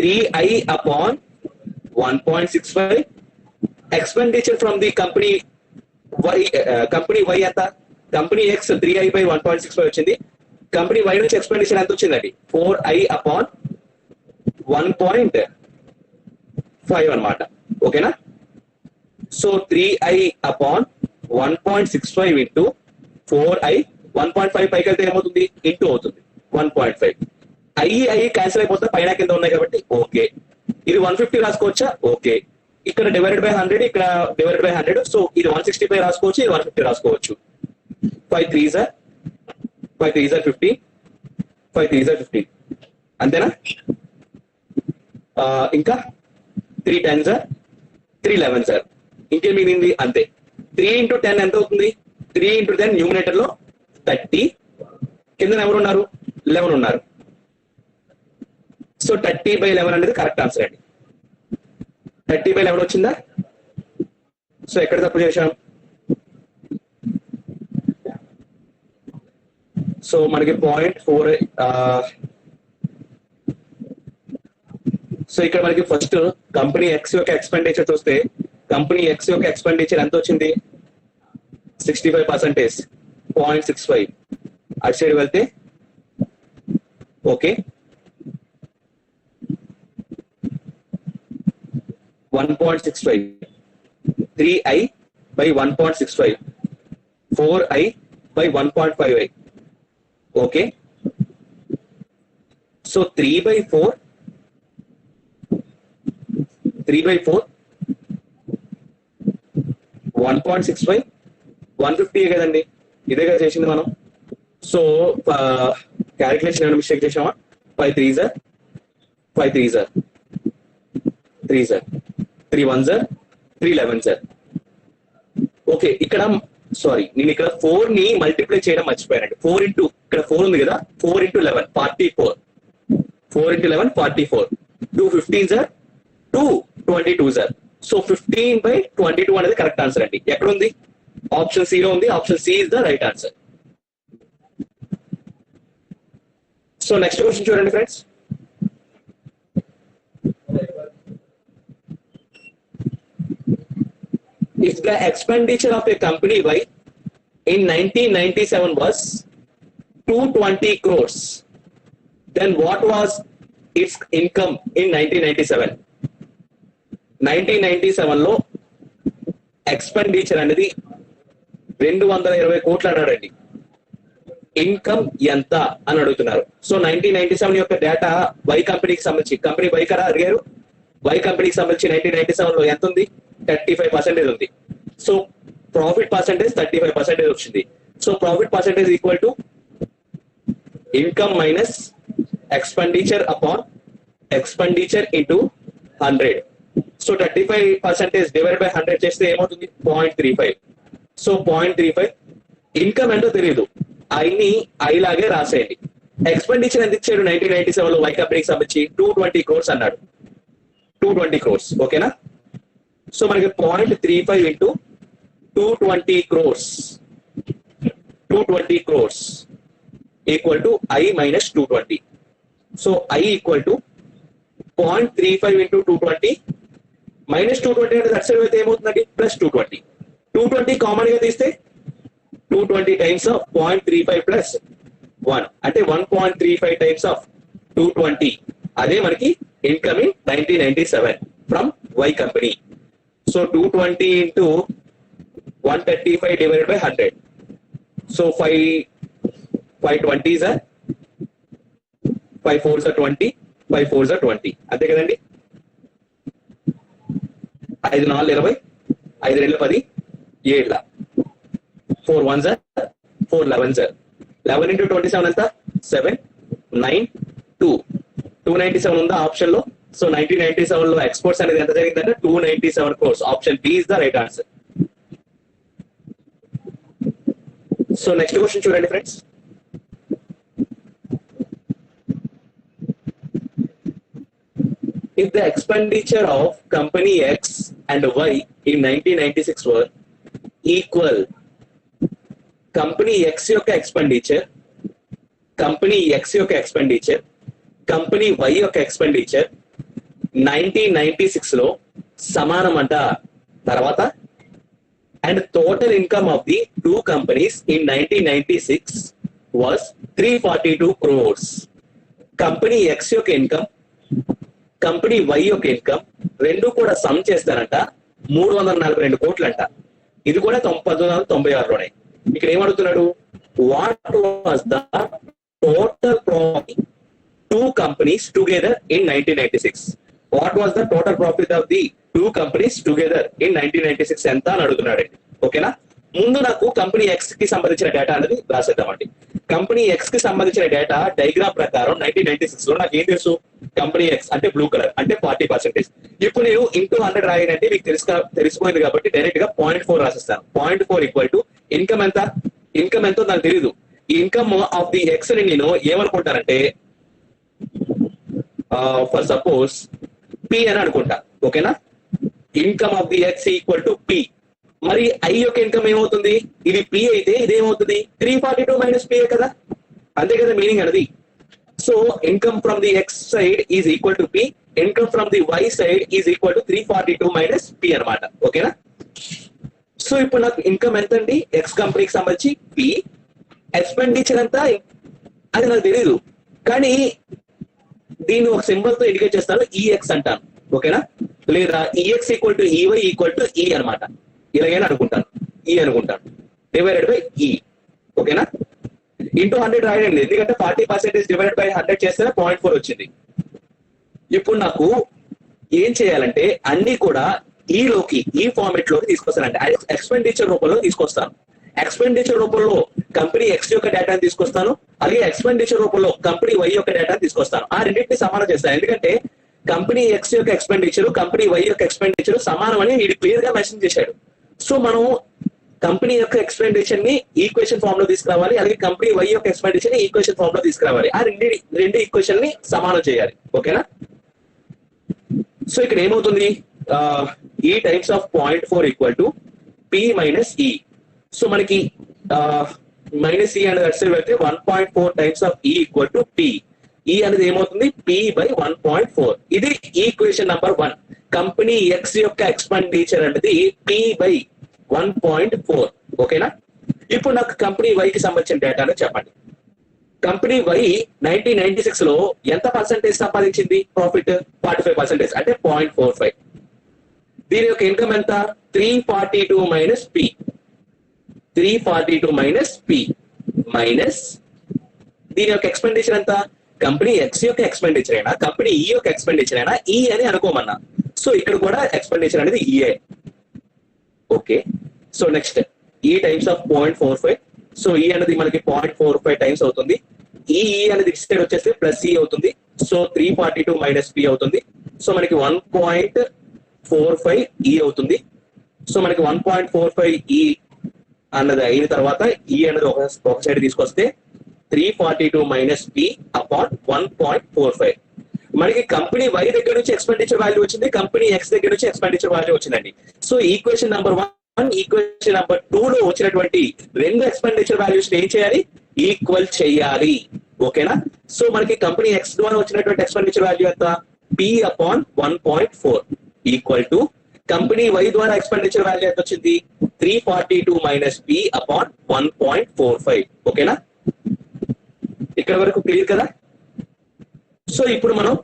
3i upon 1.65. Expenditure from the company Y ఎంత? కంపెనీ ఎక్స్ 3i బై 1.65 వచ్చింది. కంపెనీ వై నుంచి ఎక్స్పెండిచర్ ఎంత వచ్చిందండి? 4i అపాన్ 1.5 అన్నమాట. ఓకేనా? So 3i upon 1.65 into 4i, 1.5 పైకి వెళ్తే ఏమవుతుంది? ఇంటూ అవుతుంది 1.5. ఐ క్యాన్సిల్ అయిపోతే పైన కింద ఉన్నాయి కాబట్టి ఓకే. ఇది 150 రాసుకోవచ్చా? ఓకే. ఇక్కడ డివైడెడ్ బై 100, ఇక్కడ డివైడెడ్ బై 100. సో ఇది 165 రాసుకోవచ్చు, ఇది 150 రాసుకోవచ్చు. 5 3s are 50, 5 3s are 50. అంతేనా? ఇంకా 3 10s are 3 11s are. ఇంకేం మిగిలింది? అంతే. 3 into 10 ఎంత అవుతుంది? 3 into 10 న్యూమినేటర్ లో 30, కింద ఎవరు ఉన్నారు? 11 ఉన్నారు. సో 30 by 11 అనేది కరెక్ట్ ఆన్సర్ అండి. 30/11 వచ్చిందా? సో ఎక్కడ తప్పు చేశాం? సో మనకి 0.4. సో ఇక్కడ మనకి ఫస్ట్ కంపెనీ ఎక్స్ యొక్క ఎక్స్పెండిచర్ చూస్తే కంపెనీ ఎక్స్ యొక్క ఎక్స్పెండిచర్ ఎంత వచ్చింది? 65%, 0.65. అటు సైడ్ వెళ్తే okay 1.65, 3i by 1.65, 4i by 1.5i. Okay, so 3/4 1.65 150 కదండి, ఇదే కదా చేసింది మనం. సో క్యాలిక్యులేషన్ ఏమైనా మిస్టేక్ చేసామా? 5 3s 5 3s 3s 3 1s 3 11s. Okay, ఇక్కడ సారీ నేను ఇక్కడ 4 ని మల్టిప్లై చేయడం మర్చిపోయానండి. 4 ఇంటూ ఇక్కడ 4 ఉంది కదా, 4 into 11 44, 4 into 11 44, 2 15s 2 22s. So 15/22 అనేది కరెక్ట్ ఆన్సర్ అండి. ఎక్కడ ఉంది? ఆప్షన్ సి లో ఉంది. Option C is the right answer. So next question చూడండి friends. If the expenditure of a company Y in 1997 was 220 crores, then what was its income in 1997? 1997 లో expenditure అనేది 220 కోట్లు అన్నాడండి. ఇన్కమ్ ఎంత అని అడుగుతున్నారు. సో 1997 యొక్క డేటా వై కంపెనీకి సంబంధించి, కంపెనీ వై కదా అడిగారు. వై కంపెనీకి సంబంధించి 1997 లో ఎంత ఉంది? 35% ఉంది. సో ప్రాఫిట్ పర్సెంటేజ్ 35% వచ్చింది. So profit percentage equal to income minus expenditure upon expenditure into 100. So 35% divide by 100 చేస్తే ఏమవుతుంది? 0.35. సో 0.35 ఇన్కమ్ ఏంటో తెలియదు, ఐని ఐ లాగే రాసేయండి. ఎక్స్పెండిచర్ ఎంత ఇచ్చాడు 1997 లో వై కంపెనీకి సంబంధించి? 220 crores అన్నాడు. 220 crores ఓకేనా. సో మనకి 0.35 into 220 crores, 220 crores equal to I minus 220. So I equal to 0.35 into 220 minus 220 అంటే దట్ సైడ్ అయితే ఏమవుతుందండి? ప్లస్ 220. 220 కామన్ గా తీస్తే 220 టైమ్స్ ఆఫ్ 0.35 ప్లస్ 1 అంటే 1.35 టైమ్స్ ఆఫ్ 220. అదే మనకి income in 1997 from why company. So 220 into 135 divided by 100. So 5 20s 5 4s 20, 5 4s 20 అంతే కదండి. 5 4 20, 5 2 10, 7 4 1s 4 11s. 11 into 27 ఎంత? 7 9 2 297 ఉందా ఆప్షన్ లో? సో 1997 లో ఎక్స్పోర్ట్స్ అనేది ఎంత జరిగిందంటే 297 crores. Option B is the right answer. So next question చూడండి friends. If the expenditure of company X and Y in 1996 were equal, company X యొక్క expenditure, company X యొక్క expenditure, company Y యొక్క expenditure 1996 లో సమానం అంట. తర్వాత and total income of the two companies in 1996 was 342 crores. Company X యొక్క income, company Y యొక్క income రెండు కూడా సమ్ చేస్తారంట 342 కోట్లు అంట. ఇది కూడా 1996లోనే. ఇక్కడ ఏమడుగుతున్నాడు? What was the total profit two companies together in 1996? What was the total profit of the two companies together in 1996 ఎంత అని అడుగుతున్నాడు. ఓకేనా. ముందు నాకు కంపెనీ ఎక్స్ కి సంబంధించిన డేటా అనేది రాసేద్దామండి. కంపెనీ ఎక్స్ కి సంబంధించిన డేటా డయాగ్రామ్ ప్రకారం 1996 లో నాకు ఏం తెలుసు? కంపెనీ ఎక్స్ అంటే బ్లూ కలర్ అంటే 40%. ఇప్పుడు నేను ఇంటూ 100 రాయనంటే మీకు తెలిసిపోయింది కాబట్టి డైరెక్ట్ గా 0.4 రాసిస్తాను. 0.4 ఈక్వల్ టు ఇన్కమ్ ఎంత? ఇన్కమ్ ఎంతో నాకు తెలియదు. ఈ ఇన్కమ్ ఆఫ్ ది ఎక్స్ ని నేను ఏమనుకుంటానంటే ఫర్ సపోజ్ పి అని అనుకుంటా. ఓకేనా. Income of the X equal to P. మరి ఐ యొక్క ఇన్కమ్ ఏమవుతుంది? ఇది పి అయితే ఇదేమవుతుంది? 342 మైనస్ పి కదా, అంతే కదా మీనింగ్ అనేది. So income from the X side is equal to P, income from the Y side is equal to 342 minus P అనమాట. ఓకేనా? సో ఇప్పుడు నాకు ఇన్కమ్ ఎంత అండి ఎక్స్ కంపెనీకి సంబంధించి పి, ఎక్స్పెండిచర్ అంతా అది నాకు తెలియదు, కానీ దీన్ని ఒక సింబల్ తో ఇండికేట్ చేస్తాను, ఈఎక్స్ అంటాను. ఓకేనా? లేదా EX equal to EY equal to ఈ అనమాట. ఇలాగైనా అనుకుంటాను, ఈ అనుకుంటాను, డివైడెడ్ బై ఈ. ఓకేనా? ఇంటూ 100 రాయండి, ఎందుకంటే 40% డివైడెడ్ బై 100 చేస్తే 0.4 వచ్చింది. ఇప్పుడు నాకు ఏం చేయాలంటే అన్ని కూడా ఈలోకి, ఈ ఫార్మెట్ లోకి తీసుకొస్తానంటే ఎక్స్పెండిచర్ రూపంలో తీసుకొస్తాను. ఎక్స్పెండిచర్ రూపంలో కంపెనీ ఎక్స్ యొక్క డేటాను తీసుకొస్తాను, అలాగే ఎక్స్పెండిచర్ రూపంలో కంపెనీ వై యొక్క డేటాను తీసుకొస్తాను. ఆ రెండింటిని సమానం చేస్తాను, ఎందుకంటే కంపెనీ ఎక్స్ యొక్క ఎక్స్పెండిచర్, కంపెనీ వై యొక్క ఎక్స్పెండిచర్ సమానం అని వీడు క్లియర్ గా మెన్షన్ చేశాడు. సో మనం కంపెనీ యొక్క ఎక్స్పెండిచర్ ని ఈక్వేషన్ ఫామ్ లో తీసుకురావాలి, అలాగే కంపెనీ వై యొక్క ఎక్స్పెండిచర్ ని ఈక్వేషన్ ఫామ్ లో తీసుకురావాలి. ఆ రెండు ఈక్వేషన్ ని సమానం చేయాలి. ఓకేనా? సో ఇక్కడ ఏమవుతుంది? ఈ times of 0.4 equal to P minus ఈ. సో మనకి మైనస్ ఈ అనేది అటు వెళ్తే 1.4 టైమ్స్ ఆఫ్ ఈ ఈక్వల్ టు పి. ఈ అనేది ఏమవుతుంది? P by 1.4. ఇది ఈక్వేషన్ నంబర్ 1. కంపెనీ ఎక్స్ యొక్క ఎక్స్పెండిచర్ అనేది పి బై 1.4. ఓకేనా? ఇప్పుడు నాకు కంపెనీ వైకి సంబంధించిన డేటాను చెప్పండి. కంపెనీ వై 1996 లో ఎంత పర్సెంటేజ్ సంపాదించింది? ప్రాఫిట్ 45%, అంటే 0.45. దీని యొక్క ఇన్కమ్ ఎంత? 342 minus P. 342 minus P minus దీని యొక్క ఎక్స్పెండిచర్ ఎంత? కంపెనీ ఎక్స్ యొక్క ఎక్స్పెండిచర్ అయినా, కంపెనీ ఈ యొక్క ఎక్స్పెండిచర్ అయినా ఈ అని అనుకోమన్నా. సో ఇక్కడ కూడా ఎక్స్పెండిచర్ అనేది ఈఏ. ఓకే, సో నెక్స్ట్ ఈ టైమ్స్ ఆఫ్ 0.45. సో ఈ అనేది మనకి 0.45 టైమ్స్ అవుతుంది. ఈ అనేది ఇటు సైడ్ వచ్చేస్తే ప్లస్ ఈ అవుతుంది. సో 342 మైనస్ పి అవుతుంది. సో మనకి 1.45 ఈ అవుతుంది. సో మనకి 1.45 ఈ అన్నది అయిన తర్వాత ఈ అనేది ఒక సైడ్ తీసుకొస్తే 342 మైనస్ పి అపాన్ 1.45. మనకి కంపెనీ వై దగ్గర నుంచి ఎక్స్పెండిచర్ వాల్యూ వచ్చింది, కంపెనీ ఎక్స్ దగ్గర నుంచి ఎక్స్పెండిచర్ వాల్యూ వచ్చిందండి. So equation number 1, equation number 2 లో వచ్చినటువంటి రెండు ఎక్స్పెండిచర్ వాల్యూస్ ఏం చేయాలి? ఈక్వల్ చేయాలి. ఓకేనా? సో మనకి కంపెనీ ఎక్స్ ద్వారా వచ్చినటువంటి ఎక్స్పెండిచర్ వాల్యూ ఎంత? P upon 1.4 equal to company Y ద్వారా ఎక్స్పెండిచర్ వాల్యూ ఎంత వచ్చింది? 342 మైనస్ పి అపాన్ 1.45. ఓకేనా? ఇక్కడ వరకు క్లియర్ కదా? సో ఇప్పుడు మనం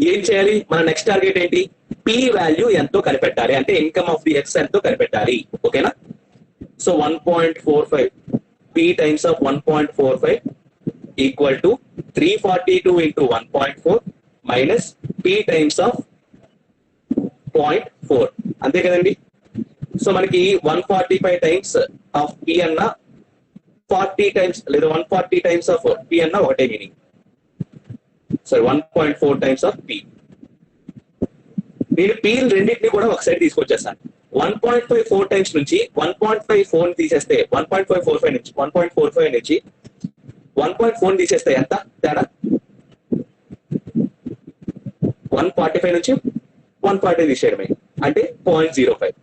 ఏం చేయాలి? మన నెక్స్ట్ టార్గెట్ ఏంటి? పి వాల్యూ ఎంతో కనిపెట్టాలి, అంటే ఇన్కమ్ ఆఫ్ ది ఎక్స్ ఎంతో కనిపెట్టాలి. ఓకేనా? So 1.45 P times of 1.45 equal to 342 into 1.4 minus P times of 0.4. అంతే కదండి? సో మనకి 145 టైమ్స్ ఆఫ్ పి అన్న 40 టైమ్స్ లేదా 140 టైమ్స్ ఆఫ్ పి అన్న ఒకటే meaning. Sorry, 1.4 times of P. నేను పి రెండింటిని కూడా ఒక సైడ్ తీసుకొచ్చేస్తాను. 1.54 టైమ్స్ నుంచి 1.54 తీసేస్తే 1.545 నుంచి 1.45 నుంచి 1.4 తీసేస్తే ఎంత తేడా? 145 నుంచి 140 తీసేయడమే, అంటే 0.05.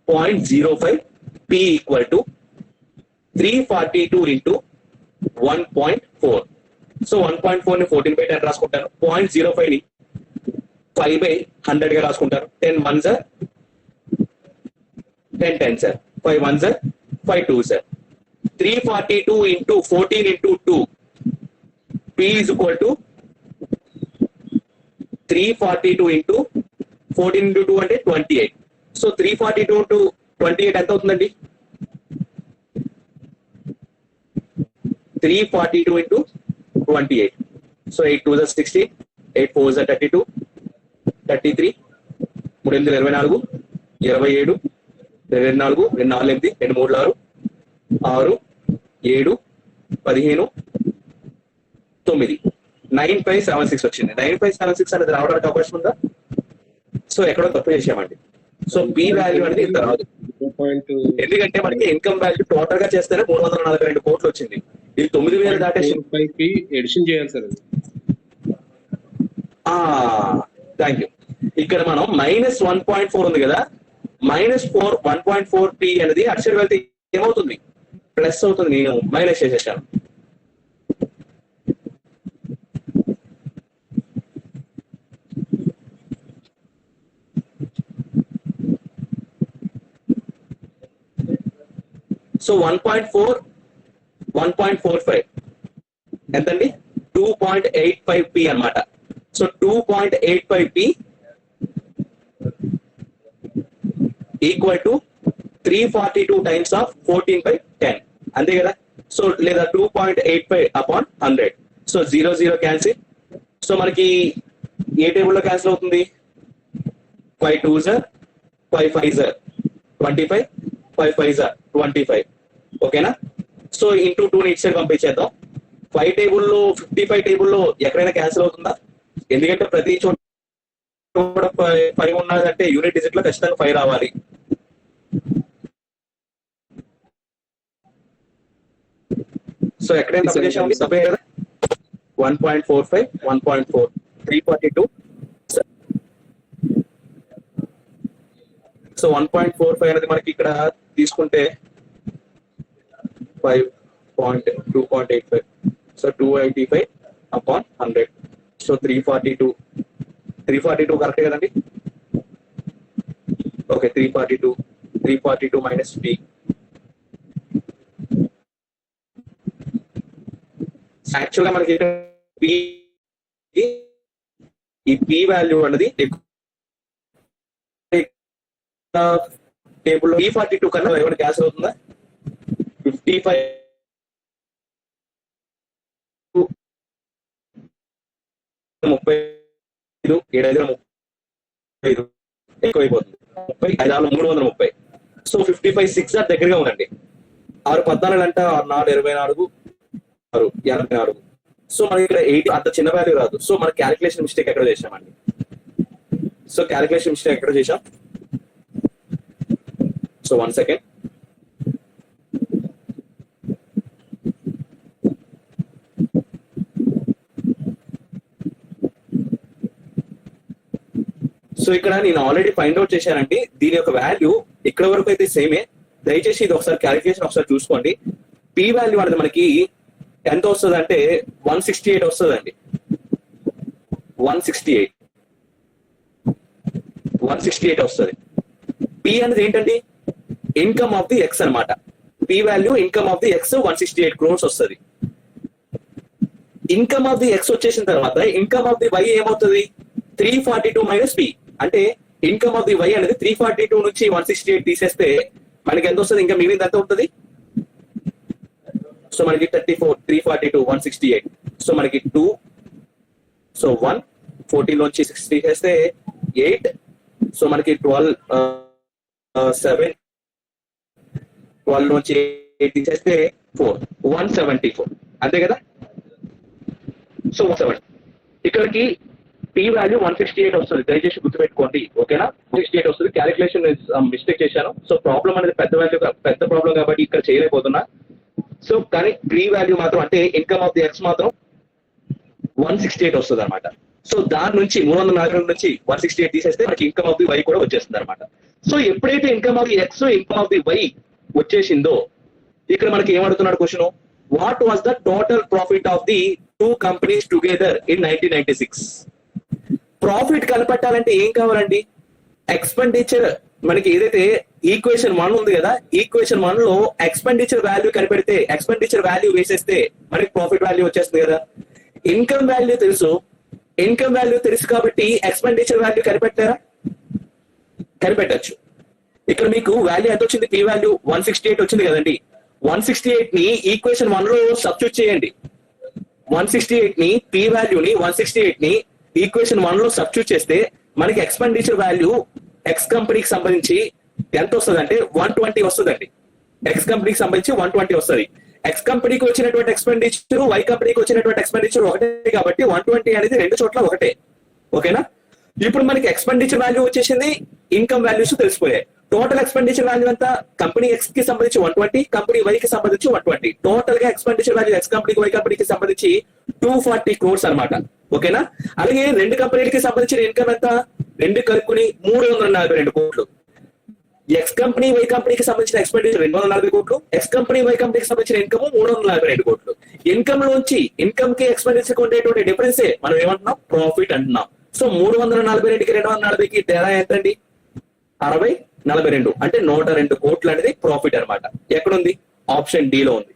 0.05 P equal to 342 into 1.4. So 1.4 ని 14/10 రాసుకుంటాను. 0.05 ని 5/100 గా రాసుకుంటాను. 10 1s are 10 10s are 5 1s are 5 2s are 342 into 14 into 2. P is equal to 342 into 14 into 2 అంటే 28. సో 342 into 28 ఎంత అవుతుందండి? 342 into 28. So 8 2s are 16, 8 4s are 32, 33, 3 8 24, 27, 24, 2 4 8, 2 3 6, 6, 7, 15, 9, 9576 వచ్చింది. 9576 అనేది రావడానికి అవకాశం ఉందా? సో ఎక్కడో తప్పు చేసామండి. సో పి వాల్యూ అనేది ఇంత రాదు, ఎందుకంటే మనకి ఇన్కమ్ వాల్యూ టోటల్ గా చేస్తేనే 342 కోట్లు వచ్చింది. ఇది 9000 దాటేసి ఎడిషన్ చేయాలి సార్. Thank you. ఇక్కడ మనం -1.4 ఉంది కదా, -4 1.4p అనేది అటు సైడ్ వెళ్తే ఏమవుతుంది, ప్లస్ అవుతుంది. నేను మైనస్ చేసేసాను. సో 1.4 1.45 ఎంతండి, 2.85p అన్నమాట. So 2.85p equal to 342 times of 14/10 అంతే కదా. సో లేదా 2.85 అపాన్ 100. So 0 0 cancel. సో మనకి ఏ టేబుల్లో క్యాన్సిల్ అవుతుంది, 5 2s 5 5s 25 5 5s 25. ఓకేనా. సో ఇంటూ 2 ఇటు సైడ్ పంపించేద్దాం. 5 టేబుల్లో 55 టేబుల్లో ఎక్కడైనా క్యాన్సిల్ అవుతుందా, ఎందుకంటే ప్రతి చోట 5 ఉన్నదంటే యూనిట్ డిజిట్ లో ఖచ్చితంగా 5 రావాలి. సో ఎక్కడైనా తప్పు చేసాము, తప్పే కదా. 1.45 1.4 342. సో 1.45 అనేది మనకి ఇక్కడ తీసుకుంటే 2.85. So 285 upon 100. సో 342 కరెక్ట్ కదండి. Okay, 342 minus p. యాక్చువల్ గా మనకి ఈ p వాల్యూ అనేది టేబుల్ 342 కన్నా ఏమైనా క్యాన్సిల్ అవుతుందా, 55 35 7 ఎక్కువైపోతుంది, 35 330. సో 55 6 దగ్గరగా ఉందండి. 6 14 అంటే 6 4 24 6 84. సో మనకి ఇక్కడ 8 అంత చిన్న వాల్యూ రాదు. సో మన క్యాలిక్యులేషన్ మిస్టేక్ ఎక్కడ చేసామండి. సో క్యాలిక్యులేషన్ మిస్టేక్ ఎక్కడ చేసాం. So 1 second. సో ఇక్కడ నేను ఆల్రెడీ ఫైండ్ అవుట్ చేశానండి. దీని యొక్క వాల్యూ ఇక్కడ వరకు అయితే సేమే. దయచేసి ఇది ఒకసారి క్యాలిక్యులేషన్ ఒకసారి చూసుకోండి. పి వాల్యూ అనేది మనకి ఎంత వస్తుంది అంటే 168 వస్తుందండి. 168 వస్తుంది. పి అనేది ఏంటండి, ఇన్కమ్ ఆఫ్ ది ఎక్స్ అనమాట. P value income of the X 168 crores వస్తుంది. ఇన్కమ్ ఆఫ్ ది ఎక్స్ వచ్చేసిన తర్వాత ఇన్కమ్ ఆఫ్ ది వై ఏమవుతుంది, 342 మైనస్ పి. అంటే ఇన్కమ్ ఆఫ్ ది వై అనేది 342 నుంచి 168 తీసేస్తే మనకి ఎంత వస్తుంది, ఇంకా మిగిలింది ఎంత ఉంటుంది. సో మనకి 34 342 168. సో మనకి 2. సో 1 14 నుంచి 6 తీసేస్తే 8. సో మనకి 12 7 12 నుంచి 8 తీసేస్తే 4 174 అంతే కదా. సో 170 ఇక్కడికి పి వాల్యూ 168 వస్తుంది. దయచేసి గుర్తుపెట్టుకోండి. ఓకేనా, 168 వస్తుంది. క్యాలిక్యులేషన్ మిస్టేక్ చేశాను. సో ప్రాబ్లం అనేది పెద్ద ప్రాబ్లం కాబట్టి ఇక్కడ చేయలేకపోతున్నా. సో కానీ పి వాల్యూ మాత్రం అంటే ఇన్కమ్ ఆఫ్ ది ఎక్స్ మాత్రం 168 వస్తుంది అనమాట. సో దాని నుంచి 342 నుంచి 168 తీసేస్తే మనకి ఇన్కమ్ ఆఫ్ ది వై కూడా వచ్చేస్తుంది అనమాట. సో ఎప్పుడైతే income of the X income of the Y వచ్చేసిందో ఇక్కడ మనకి ఏమడుతున్నాడు question, what was the total profit of the 2 companies together in 1996. Profit కనపట్టాలంటే ఏం కావాలండి, ఎక్స్పెండిచర్ మనకి ఏదైతే ఈక్వేషన్ 1 ఉంది కదా, ఈక్వేషన్ 1 లో ఎక్స్పెండిచర్ వాల్యూ కనిపెడితే ఎక్స్పెండిచర్ వాల్యూ వేసేస్తే మనకి ప్రాఫిట్ వాల్యూ వచ్చేస్తుంది కదా. ఇన్కమ్ వాల్యూ తెలుసు కాబట్టి ఎక్స్పెండిచర్ వాల్యూ కనిపెట్టచ్చు. ఇక్కడ మీకు వాల్యూ ఎంత వచ్చింది, పి వాల్యూ 168 వచ్చింది కదండి. 168 ని ఈక్వేషన్ 1 లో సబ్స్టిట్యూట్ చేయండి. 168 ని పి వాల్యూని 168 ని ఈక్వేషన్ 1 లో సబ్స్టిట్యూట్ చేస్తే మనకి ఎక్స్పెండిచర్ వాల్యూ ఎక్స్ కంపెనీకి సంబంధించి ఎంత వస్తుంది అంటే 120 వస్తుందండి. ఎక్స్ కంపెనీకి సంబంధించి 120 వస్తుంది. ఎక్స్ కంపెనీకి వచ్చినటువంటి ఎక్స్పెండిచర్ వై కంపెనీకి వచ్చినటువంటి ఎక్స్పెండిచర్ ఒకటే కాబట్టి 120 అనేది రెండు చోట్ల ఒకటే. ఓకేనా. ఇప్పుడు మనకి ఎక్స్పెండిచర్ వాల్యూ వచ్చేసింది, ఇన్కమ్ వాల్యూస్ తెలిసిపోయాయి. టోటల్ ఎక్స్పెండిచర్ వాల్యూ అంతా కంపెనీ ఎక్స్ కి సంబంధించి 120, కంపెనీ వై కి సంబంధించి 120. టోటల్ గా ఎక్స్పెండిచర్ వాల్యూ ఎక్స్ కంపెనీకి వై కంపెనీకి సంబంధించి 240 crores అనమాట. ఓకేనా. అలాగే రెండు కంపెనీలకి సంబంధించిన ఇన్కమ్ ఎంత, రెండు కలుపుకుని 342 కోట్లు. ఎక్స్ కంపెనీ వై కంపెనీకి సంబంధించిన ఎక్స్పెండిచర్ 240 కోట్లు, ఎక్స్ కంపెనీ వై కంపెనీకి సంబంధించిన ఇన్కమ్ 342 కోట్లు. ఇన్కమ్ లోంచి ఇన్కమ్ కి ఎక్స్పెండిచర్ కి ఉండేటువంటి డిఫరెన్సే మనం ఏమంటున్నాం, ప్రాఫిట్ అంటున్నాం. సో 342కి 240కి తేడా ఎంతండి, 60 42 అంటే 102 కోట్లు అనేది ప్రాఫిట్ అనమాట. ఎక్కడుంది, ఆప్షన్ డి లో ఉంది.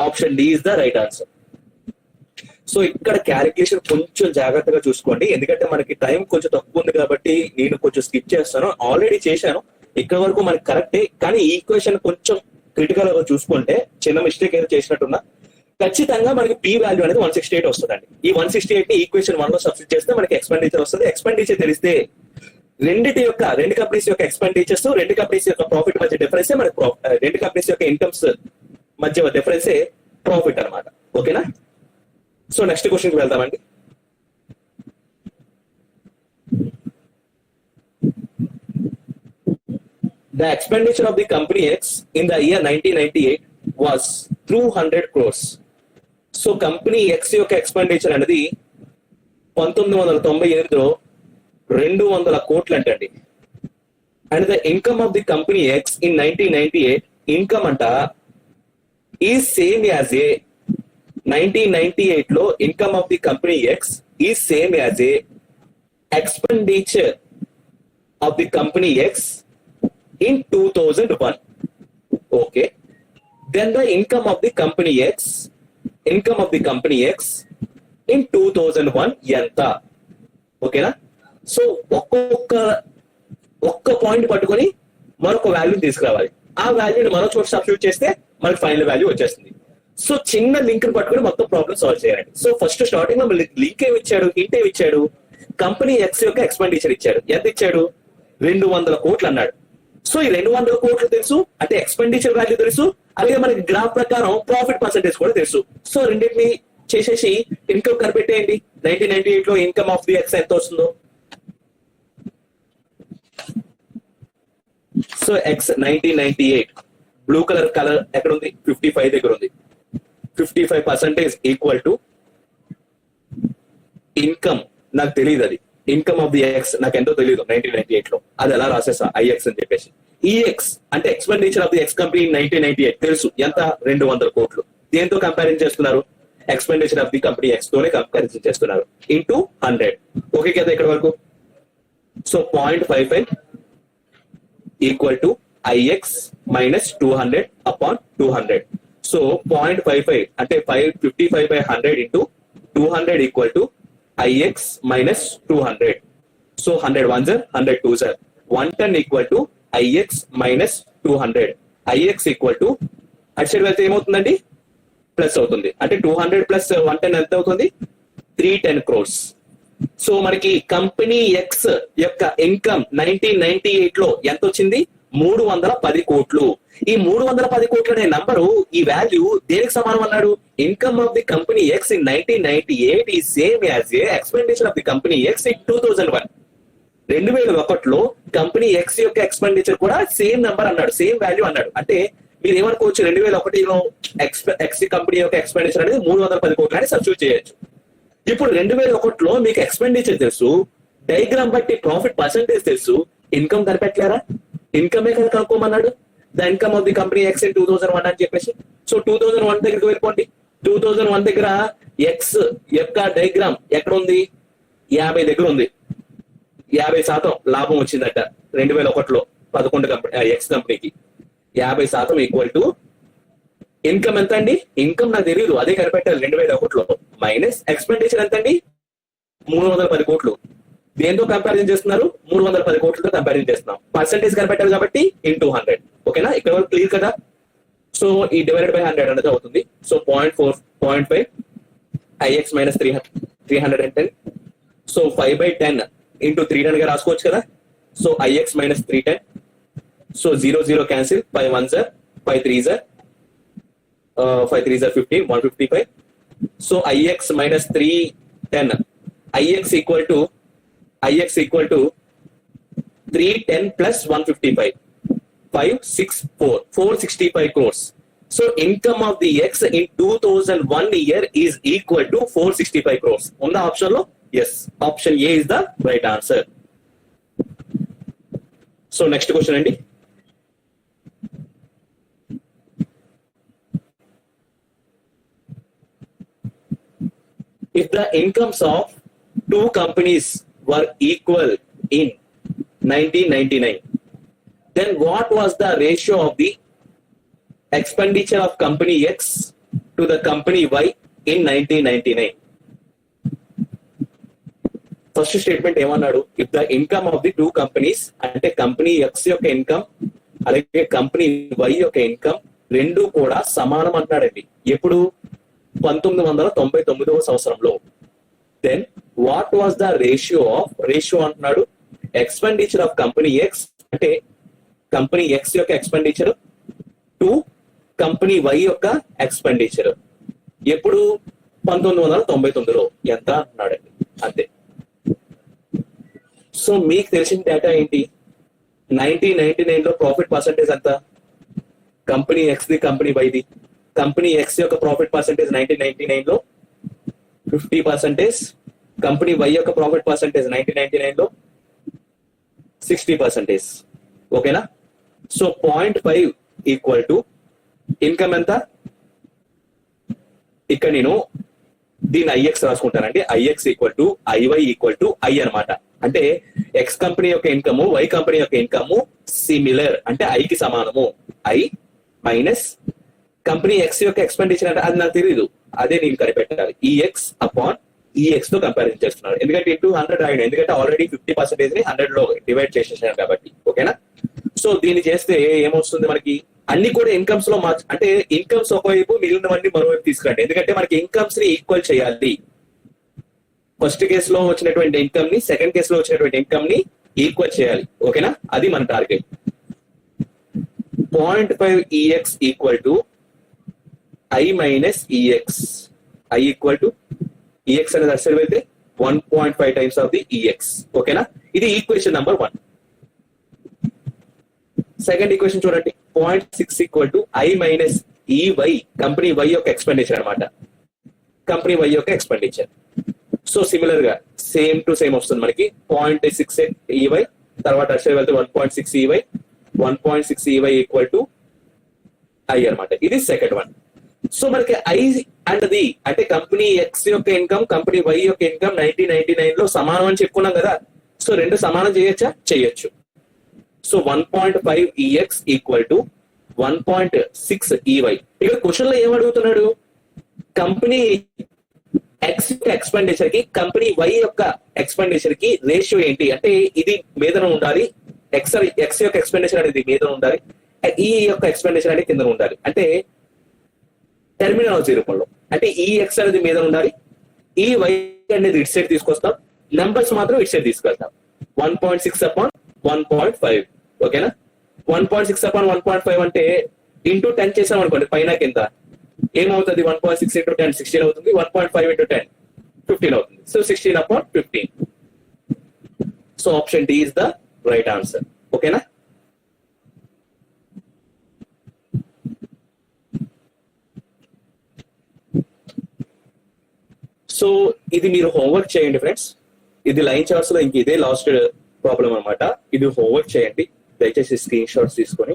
Option D is the right answer. So ఇక్కడ క్యాలిక్యులేషన్ కొంచెం జాగ్రత్తగా చూసుకోండి, ఎందుకంటే మనకి టైం కొంచెం తక్కువ ఉంది కాబట్టి నేను కొంచెం స్కిప్ చేస్తాను. ఆల్రెడీ చేశాను, ఇక్కడ వరకు మనకి కరెక్టే, కానీ ఈ ఈక్వేషన్ కొంచెం క్రిటికల్ గా చూసుకుంటే చిన్న మిస్టేక్ ఏదో చేసినట్టున్నా ఖచ్చితంగా మనకి పి వాల్యూ అనేది 168 వస్తుందండి. ఈ 168 ని ఈక్వేషన్ 1 లో సబ్స్టిట్యూట్ చేస్తే మనకి ఎక్స్పెండిచర్ వస్తుంది. ఎక్స్పెండిచర్ తెలిస్తే రెండు కంపెనీస్ యొక్క ఎక్స్పెండిచర్స్, రెండు కంపెనీస్ యొక్క ప్రాఫిట్ మధ్య డిఫరెన్సే మనకి రెండు కంపెనీస్ యొక్క ఇన్కమ్స్ మధ్య డిఫరెన్సే ప్రాఫిట్ అన్నమాట. ఓకేనా? సో నెక్స్ట్ క్వశ్చన్ కి వెళ్దామండి. The expenditure of the company X in the year 1998 was 200 crores. So company X యొక్క ఎక్స్పెండిచర్ అనేది 1998లో 200 కోట్లు అంటండి. And the income of the company X in 1998 income అంట ఈ సేమ్ యాజ్ ఏ 1998 లో income of the company X is same as a expenditure of the company X in 2001. Okay, then the income of the company X in 2001 ఎంత? ఓకేనా? So ఒక్క point పట్టుకొని మరొక value తీసుకురావాలి. ఆ వాల్యూని మరో చోట సబ్స్టిట్యూట్ చేస్తే మనకి ఫైనల్ వాల్యూ వచ్చేస్తుంది. సో చిన్న లింక్ పట్టుకొని మొత్తం ప్రాబ్లమ్ సాల్వ్ చేయాలి. సో ఫస్ట్ స్టార్టింగ్ లో లింక్ ఏమి ఇచ్చాడు, హింట్ ఏమి ఇచ్చాడు, కంపెనీ ఎక్స్ యొక్క ఎక్స్పెండిచర్ ఇచ్చాడు. ఎంత ఇచ్చాడు, 200 కోట్లు అన్నాడు. సో ఈ 200 కోట్లు తెలుసు అంటే ఎక్స్పెండిచర్ వాల్యూ తెలుసు, అలాగే మనకి గ్రాఫ్ ప్రకారం ప్రాఫిట్ పర్సెంటేజ్ కూడా తెలుసు. సో రెండింటిని చేసేసి ఇన్కమ్ కనిపెట్టేయండి. 1998 లో ఇన్కమ్ ఆఫ్ ది ఎక్స్ ఎంత వస్తుందో. సో ఎక్స్ 1998 బ్లూ కలర్ ఎక్కడ ఉంది, 55 దగ్గర ఉంది. 55% ఈక్వల్ టు ఇన్కమ్, నాకు తెలియదు అది ఇన్కమ్ ఆఫ్ ది ఎక్స్ నాకు ఎంతో తెలియదు 1998 లో, అది ఎలా రాసేసా ఐఎక్స్ అని చెప్పేసి. ఈఎక్స్ అంటే expenditure of the X company 1998 తెలుసు ఎంత, 200 కోట్లు. దేంతో కంపారిజన్ చేస్తున్నారు, expenditure of the company X తోనే కంపారిజన్ చేస్తున్నారు. ఇంటూ 100. ఓకే కదా ఇక్కడ వరకు? So 0.55 equal to IX minus 200 upon 200. So 0.55 అంటే 55/100 into 200 equal to IX minus 200. So 100 ones are 100 twos are 110 equal to IX minus 200. IX equal to అటు side వెళ్తే ఏమవుతుందండి, plus అవుతుంది. అంటే 200 ప్లస్ 110 ఎంత అవుతుంది, 310 crores. సో మనకి కంపెనీ ఎక్స్ యొక్క ఇన్కమ్ 1998 లో ఎంత వచ్చింది, 310 కోట్లు. ఈ 310 కోట్లు అనే నంబరు, ఈ వాల్యూ దేనికి సమానం అన్నాడు, income of the company X in 1998 is same as a expenditure of the company X in 2001. 2001లో కంపెనీ ఎక్స్ యొక్క ఎక్స్పెండిచర్ కూడా సేమ్ నంబర్ అన్నాడు, సేమ్ వాల్యూ అన్నాడు. అంటే మీరు ఏమనుకోవచ్చు, 2001లో ఎక్స్ కంపెనీ యొక్క ఎక్స్పెండిచర్ అనేది 310 కోట్లు అని సబ్స్టిట్యూట్ చేయొచ్చు. ఇప్పుడు 2001లో మీకు ఎక్స్పెండిచర్ తెలుసు, డయాగ్రామ్ బట్టి ప్రాఫిట్ పర్సెంటేజ్ తెలుసు, ఇన్కమ్ కనిపెట్టలేరా? ఇన్కమే కదా కనుక్కోమన్నాడు, the income of the company X in 2001 అని చెప్పేసి. సో 2001 దగ్గరికి వెళ్ళిపోండి. 2001 దగ్గర ఎక్స్ యొక్క డయాగ్రామ్ ఎక్కడ ఉంది, 50 దగ్గర ఉంది. 50% లాభం వచ్చిందట 2001లో 11 కంపెనీ ఎక్స్ కంపెనీకి. 50% ఈక్వల్ టు ఇన్కమ్ ఎంత అండి, ఇన్కమ్ నాకు తెలియదు, అదే కనిపెట్టాలి 2001లో, మైనస్ ఎక్స్పెండిచర్ ఎంత అండి, 310 కోట్లు. దేంతో కంపారిజన్ చేస్తున్నారు, 310 కోట్లతో కంపారిజన్ చేస్తున్నాం. పర్సెంటేజ్ కనిపెట్టారు కాబట్టి ఇంటూ 100. ఓకేనా, ఇక్కడ వరకు క్లియర్ కదా? సో ఈ డివైడెడ్ బై 100 అనేది అవుతుంది. So 0.5 IX minus 310. So 5/10 into 310 గా రాసుకోవచ్చు కదా. So IX minus 310. So 0 cancel, 5 1s are 5 3s are 15, 155. So IX minus 310, IX equal to 310 plus 155, 465 crores. So income of the X in 2001 year is equal to 465 crores. On the option lo, yes, option A is the right answer. So next question అండి, if the incomes of two companies were equal in 1999, then what was the ratio of the expenditure of company X to the company Y in 1999? First statement ఏమన్నాడు, if the income of the two companies, అంటే company X యొక్క income అలాగే company Y యొక్క income రెండు కూడా సమానం అంటున్నాడండి. ఎప్పుడు? 1999వ సంవత్సరంలో. Then what was the ratio అంటున్నాడు, ఎక్స్పెండిచర్ ఆఫ్ కంపెనీ ఎక్స్, అంటే కంపెనీ ఎక్స్ యొక్క ఎక్స్పెండిచర్ టు కంపెనీ వై యొక్క ఎక్స్పెండిచర్ ఎప్పుడు? 1999లో ఎంత అంటున్నాడండి, అంతే. సో మీకు తెలిసిన డేటా ఏంటి? 1999లో ప్రాఫిట్ పర్సెంటేజ్ ఎంత? కంపెనీ ఎక్స్ ది కంపెనీ వైది. కంపెనీ ఎక్స్ యొక్క ప్రాఫిట్ పర్సెంటేజ్ 1999లో 50%, కంపెనీ వై యొక్క ప్రాఫిట్ పర్సెంటేజ్ 1999లో 60%. ఓకేనా? సో 0.5 ఈక్వల్ టు ఇన్కమ్ ఎంత? ఇక్కడ నేను దీని ఐఎక్స్ రాసుకుంటానండి. I X equal to I Y equal to I అనమాట. అంటే ఎక్స్ కంపెనీ యొక్క ఇన్కమ్ వై కంపెనీ యొక్క ఇన్కమ్ సిమిలర్, అంటే ఐకి సమానము. ఐ మైనస్ కంపెనీ ఎక్స్ యొక్క ఎక్స్పెండిచర్, అంటే అది నాకు తెలియదు, అదే నేను కనిపెట్టాలి. ఈఎక్స్ అపాన్ ఈఎక్స్ తో కంపారిజన్ చేస్తున్నాడు. ఎందుకంటే ఇంటూ 100 రాయడం, ఎందుకంటే ఆల్రెడీ 50% ని 100 లో డివైడ్ చేసేసాను కాబట్టి. ఓకేనా? సో దీన్ని చేస్తే ఏమొస్తుంది మనకి? అన్ని కూడా ఇన్కమ్స్ లో అంటే ఇన్కమ్స్ ఒకవైపు మిగిలినవన్నీ మరోవైపు తీసుకురండి. ఎందుకంటే మనకి ఇన్కమ్స్ ని ఈక్వల్ చేయాలి. ఫస్ట్ కేసులో వచ్చినటువంటి ఇన్కమ్ ని సెకండ్ కేసులో వచ్చినటువంటి ఇన్కమ్ ని ఈక్వల్ చేయాలి. ఓకేనా? అది మన target. 0.5 EX equal to I minus EX. I equal to EX అనేది అసలు వెళ్తే 1.5 టైమ్స్ ఆఫ్ ది ఈఎక్స్. ఓకేనా? ఇది ఈక్వేషన్ నెంబర్ 1. సెకండ్ ఈక్వేషన్ చూడండి, 0.6 equal to I minus E Y, company Y యొక్క ఎక్స్పెండిచర్ అనమాట. కంపెనీ వై యొక్క ఎక్స్పెండిచర్. సో సిమిలర్ గా సేమ్ టు సేమ్ వస్తుంది మనకి. 0.6 ఈవై, తర్వాత అసలు వెళ్తే 1.6 E Y, 1.6 E Y equal to I అనమాట. ఇది సెకండ్ వన్. సో మనకి ఐ అండ్ ది అంటే కంపెనీ ఎక్స్ యొక్క ఇన్కమ్ కంపెనీ వై యొక్క ఇన్కమ్ 1999లో సమానం అని చెప్పుకున్నాం కదా. సో రెండు సమానం చేయొచ్చా? చేయొచ్చు. So 1.5 E X equal to 1.6 EY. ఇక్కడ క్వశ్చన్ లో ఏం అడుగుతున్నాడు? కంపెనీ ఎక్స్ యొక్క ఎక్స్పెండిచర్ కి కంపెనీ వై యొక్క ఎక్స్పెండిచర్ కి రేషియో ఏంటి అంటే ఇది మీదన ఉండాలి, ఎక్స్ యొక్క ఎక్స్పెండిచర్ అనేది మీదన ఉండాలి, ఈ యొక్క ఎక్స్పెండిచర్ అనేది కింద ఉండాలి. అంటే టెర్మినాలజీ రూపంలో అంటే ఈ ఎక్స్ అనేది మీద ఉండాలి, ఈ వై అనేది ఇటు సైడ్ తీసుకొస్తాం, నెంబర్స్ మాత్రం ఇటు సైడ్ తీసుకెళ్తాం. 1.6 అపాన్ 1.5. ఓకేనా? 1.6 అపాన్ 1.5 అంటే ఇంటూ 10 చేసాం అనుకోండి పైన కింద ఏమవుతుంది? 1.6 ఇంటూ 10 16 అవుతుంది. 1.5 ఇంటూ 10 15 అవుతుంది. So 16 upon 15. So option D is the right answer. ఓకేనా? సో ఇది మీరు హోంవర్క్ చేయండి ఫ్రెండ్స్. ఇది లైన్ చార్ట్స్ లో ఇంక ఇదే లాస్ట్ ప్రాబ్లం అనమాట. ఇది హోంవర్క్ చేయండి దయచేసి స్క్రీన్ షాట్స్ తీసుకొని.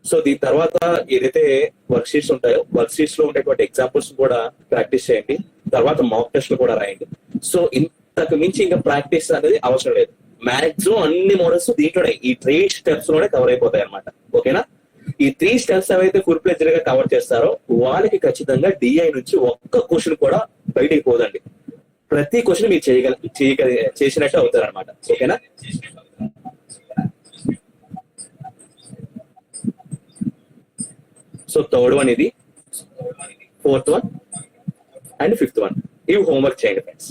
సో దీని తర్వాత ఏదైతే వర్క్ షీట్స్ ఉంటాయో వర్క్ షీట్స్ లో ఉండేటువంటి ఎగ్జాంపుల్స్ కూడా ప్రాక్టీస్ చేయండి. తర్వాత మాక్ టెస్ట్ కూడా రాయండి. సో ఇంతకు మించి ఇంకా ప్రాక్టీస్ అనేది అవసరం లేదు. మాక్సిమం అన్ని మోడల్స్ దీంట్లోనే ఈ 3 స్టెప్స్ లోనే కవర్ అయిపోతాయి అనమాట. ఓకేనా? ఈ 3 స్టెప్స్ ఏవైతే ఫుల్ ప్లేజర్ గా కవర్ చేస్తారో వాళ్ళకి ఖచ్చితంగా డిఐ నుంచి ఒక్క క్వశ్చన్ కూడా బయటికి పోదండి. ప్రతి క్వశ్చన్ మీరు చేసినట్టు అవుతారు అనమాట. ఓకేనా? సో థర్డ్ వన్ ఇది, fourth one and fifth one. ఇవి హోంవర్క్ చేయండి ఫ్రెండ్స్.